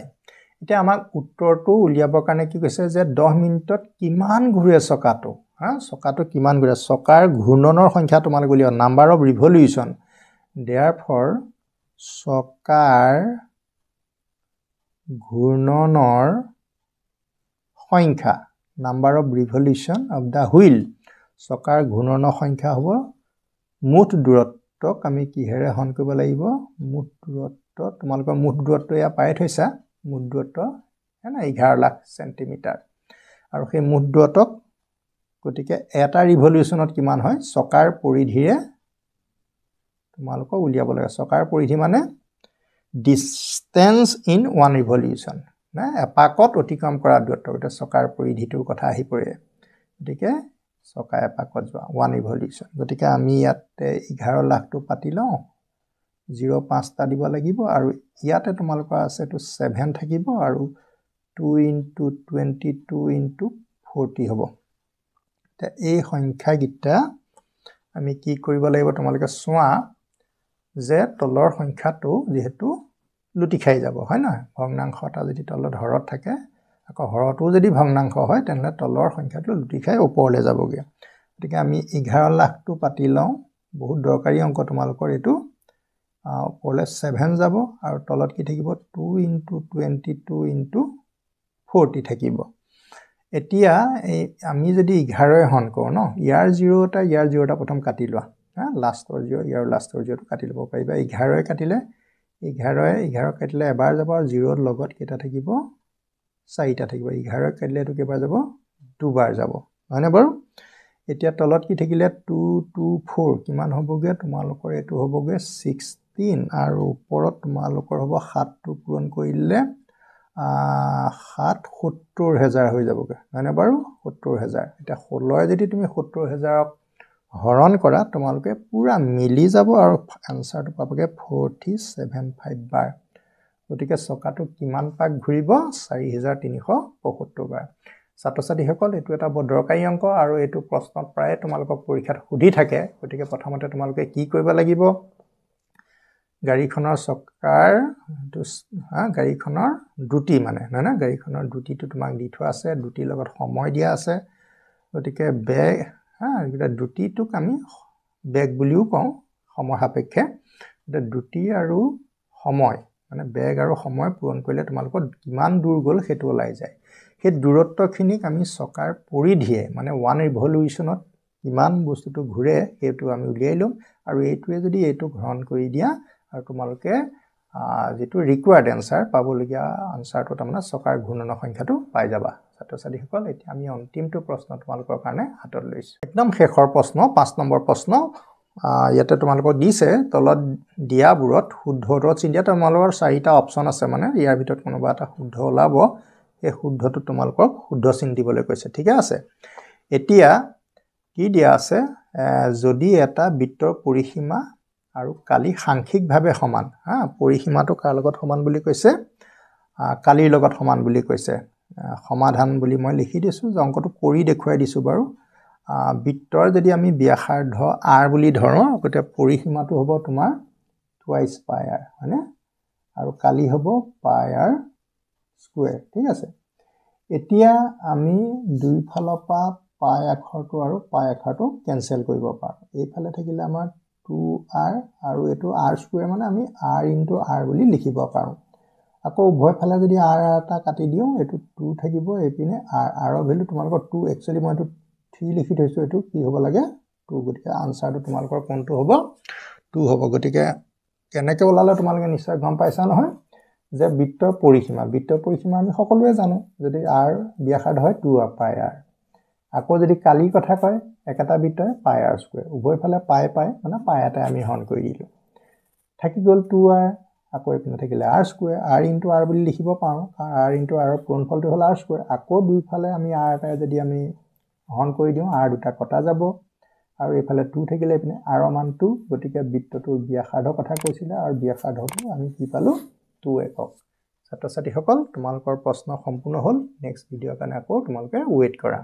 S1: এতিয়া আমাক উত্তৰটো উলিয়াবৰ কাৰণে কি কৈছে যে 10 মিনিটত কিমান ঘূৰে সকাটো হা সকাটো কিমান ঘূৰে সকাৰ ঘূৰ্ণনৰ সংখ্যা তোমালোক উলিয়াও নাম্বাৰ অফ ৰিভলিউশন therefore সকাৰ ঘূৰ্ণনৰ সংখ্যা number of revolution of the wheel সকাৰ ঘূৰ্ণনৰ সংখ্যা হ'ব মুঠ দূৰত্বক আমি কিহেৰে হৰণ কৰিব লাগিব মুঠ দূৰত্ব তোমালোকৰ মুঠ দূৰত্ব ইয়া পাই থৈছা মুঠ দূৰত্ব হেনা 11 লাখ সেন্টিমিটাৰ আৰু সেই মুঠ দূৰত্বক গতিকে এটা ৰিভলিউশনত কিমান হয় সকাৰ পৰিধিৰে তোমালোকক উলিয়াব লাগে সকাৰ পৰিধি মানে ডিসটেন্স ইন ওয়ান ৰিভলিউশন না এপাকত অতিক্ৰম কৰা দূৰত্ব এটা সকাৰ পৰিধিটোৰ কথা আহি পৰে গতিকে সকা এপাকত যোৱা ওয়ান ৰিভলিউশন গতিকে আমি ইয়াতে 11 লাখটো পাতি লওঁ 0.5টা দিব লাগিব আৰু ইয়াতে তোমালোকৰ আছে তো 7 থাকিব আৰু 2 * 22 * 40 হ'ব এই সংখ্যাগিটা আমি কি কৰিব লাগিব তোমালোকে চোৱা যে তলৰ সংখ্যাটো যেহেতু লুটি খাই যাব হয় না ভগ্নাংশ এটা যদি তলত হৰত থাকে আকৌ হৰটো যদি ভগ্নাংশ হয় তেনলে তলৰ সংখ্যাটো লুটি খাই ওপৰলে যাবগে গতিকে আমি 11 লাখটো পাতি লওঁ বহুত দৰকাৰী অংক তোমালোকৰ এটো ওপৰলে 7 যাব আৰু তলত কি থাকিব 2 * 22 * 40 থাকিব এতিয়া এই আমি যদি 11 হন কৰো ন ইয়াৰ 0টা প্ৰথম কাটি লোৱা লাষ্টৰ 0 ইয়াৰ লাষ্টৰ 0টো কাটি লব পাৰিবা 11 কাটিলে 11 কাটিলে এবাৰ যাব আৰু 0ৰ লগত কেটা থাকিব 4টা থাকিব 11 কাটিলে এটো কেবাৰ যাব দুবাৰ যাব হয়নে বাৰু এতিয়া তলত কি থাকিলে 2 2 4 কিমান হবগে তোমালোকৰ এটো হবগে 16 আৰু ওপৰত তোমালোকৰ হ'ব 7টো পূৰণ কৰিলে 770,000 হৈ যাবগে হয়নে বাৰু 70,000 এটা 16 যদি তুমি 70,000ক হৰণ কৰা তোমালোকে পুৰা মিলি যাব আৰু আনসাৰটো পাবগে 475 বাৰ গতিকে চকাটো কিমান পাক ঘূৰিব 4375 বাৰ ছাত্ৰ-ছাত্ৰীসকল এটো এটা বৰ দৰকাৰী অংক আৰু এটো প্ৰশ্নত প্ৰায় তোমালোকক পৰীক্ষাত সুধি থাকে গতিকে প্ৰথমতে তোমালোকে কি কৰিব লাগিব গাড়ীখনৰ চকাৰ গাড়ীখনৰ দুটি মানে না গাড়ীখনৰ দুটিটো তোমাক দি থোৱা আছে দুটি লগত সময় দিয়া আছে গতিকে বেগ এটা দুটিটোক আমি বেগ বুলিও কওঁ সময় সাপেক্ষে এটা দুটি আৰু সময় মানে বেগ আৰু সময় পূৰণ কৰিলে তোমালোকৰ কিমান দূৰ গল হেতু ওলাই যায় সেই দূৰত্বখিনিক আমি চকাৰ পৰিধিয়ে মানে 1 ৰিভলিউশনত কিমান বস্তুটো ঘূৰে হেতু আমি উলিয়াই লম আৰু এইটোৱে যদি এইটো গ্ৰহণ কৰি দিয়া আৰু তোমালোকে যেটো ৰিকোয়াৰ্ড আনসাৰ পাবলগীয়া আনসাৰটো তাৰমানে চকাৰ ঘূৰ্ণনৰ সংখ্যাটো পাই যাবা ছাত্ৰ-ছাত্ৰীসকল এতিয়া আমি অন্তিমটো প্ৰশ্ন তোমালোকৰ কাৰণে হাতত লৈছো একদম শেষৰ প্ৰশ্ন 5 নম্বৰ প্ৰশ্ন ইয়াতে তোমালোকক দিছে তলত দিয়াবোৰত শুদ্ধৰ চিন্তা তোমালোকৰ 4টা অপচন আছে মানে ইয়াৰ ভিতৰত কোনোবা এটা শুদ্ধ ওলাব এই শুদ্ধটো তোমালোকক শুদ্ধ চিন দিবলৈ কৈছে ঠিক আছে এতিয়া কি দিয়া আছে যদি এটা বৃত্তৰ পৰিসীমা আৰু কালি সাংখিকভাৱে সমান পৰিসীমাটো কাৰ লগত সমান বুলি কৈছে কালিৰ লগত সমান বুলি কৈছে সমাধান বুলি মই লিখি দিছো যে অংকটো কৰি দেখুৱাই দিছো বাৰু বৃত্তৰ যদি আমি ব্যাসাৰ্ধ r বুলি ধৰো গতে পৰিসীমাটো হ'ব তোমাৰ twice pi r মানে আৰু কালি হ'ব pi r স্কয়াৰ ঠিক আছে এতিয়া আমি দুই ফালৰ পৰা pi আখৰটো আৰু pi আখৰটো কেনসেল কৰিব পাৰো এইফালে থাকিলে আমাৰ 2r আৰু এটো r স্কয়াৰ মানে আমি r * r বুলি লিখিব পাৰো আকৌ উভয় ফালে যদি r এটা কাটি দিও এটো 2 থাকিব এপিনে r ৰ ভ্যালু তোমালোকৰ 2 একচুয়ালি মই 3 লিখি থৈছো এটো কি হ'ব লাগে 2 গতিকে আনসাৰটো তোমালোকৰ কোনটো হ'ব 2 হ'ব গতিকে কেনেকৈ ওলালে তোমালোকে নিশ্চয় গম পাইছা নহয় যে বৃত্তৰ পৰিসীমা আমি সকলোৱে জানো যদি r ব্যাসাৰ্ধ হয় 2r pi r আকৌ যদি কালি কথা কয় একটা বৃত্তই pi r স্কয়াৰ উভয় ফালে pi মানে pi এটা আমি হৰণ কৰি দিলো থাকি গল 2r আকৌ এপিনে থাকিলে r স্কয়াৰ r * r বুলি লিখিব পাৰো কাৰণ r * r ৰ পূৰণফলটো হ'ল r স্কয়াৰ আকৌ দুই ফালে আমি r এটা যদি আমি হৰণ কৰি দিও r দুটা কটা যাব আৰু এইফালে 2 থাকিলে এপিনে r ৰ মান 2 গতিকে বৃত্তটোৰ ব্যাসাৰ্ধ কথা কৈছিলে আৰু ব্যাসাৰ্ধটো আমি কি পালো 2 একক ছাত্ৰ-ছাত্ৰীসকল তোমালোকৰ প্ৰশ্ন সম্পূৰ্ণ হ'ল নেক্সট ভিডিঅ' কাৰণে আকৌ তোমালোকে ওয়েট কৰা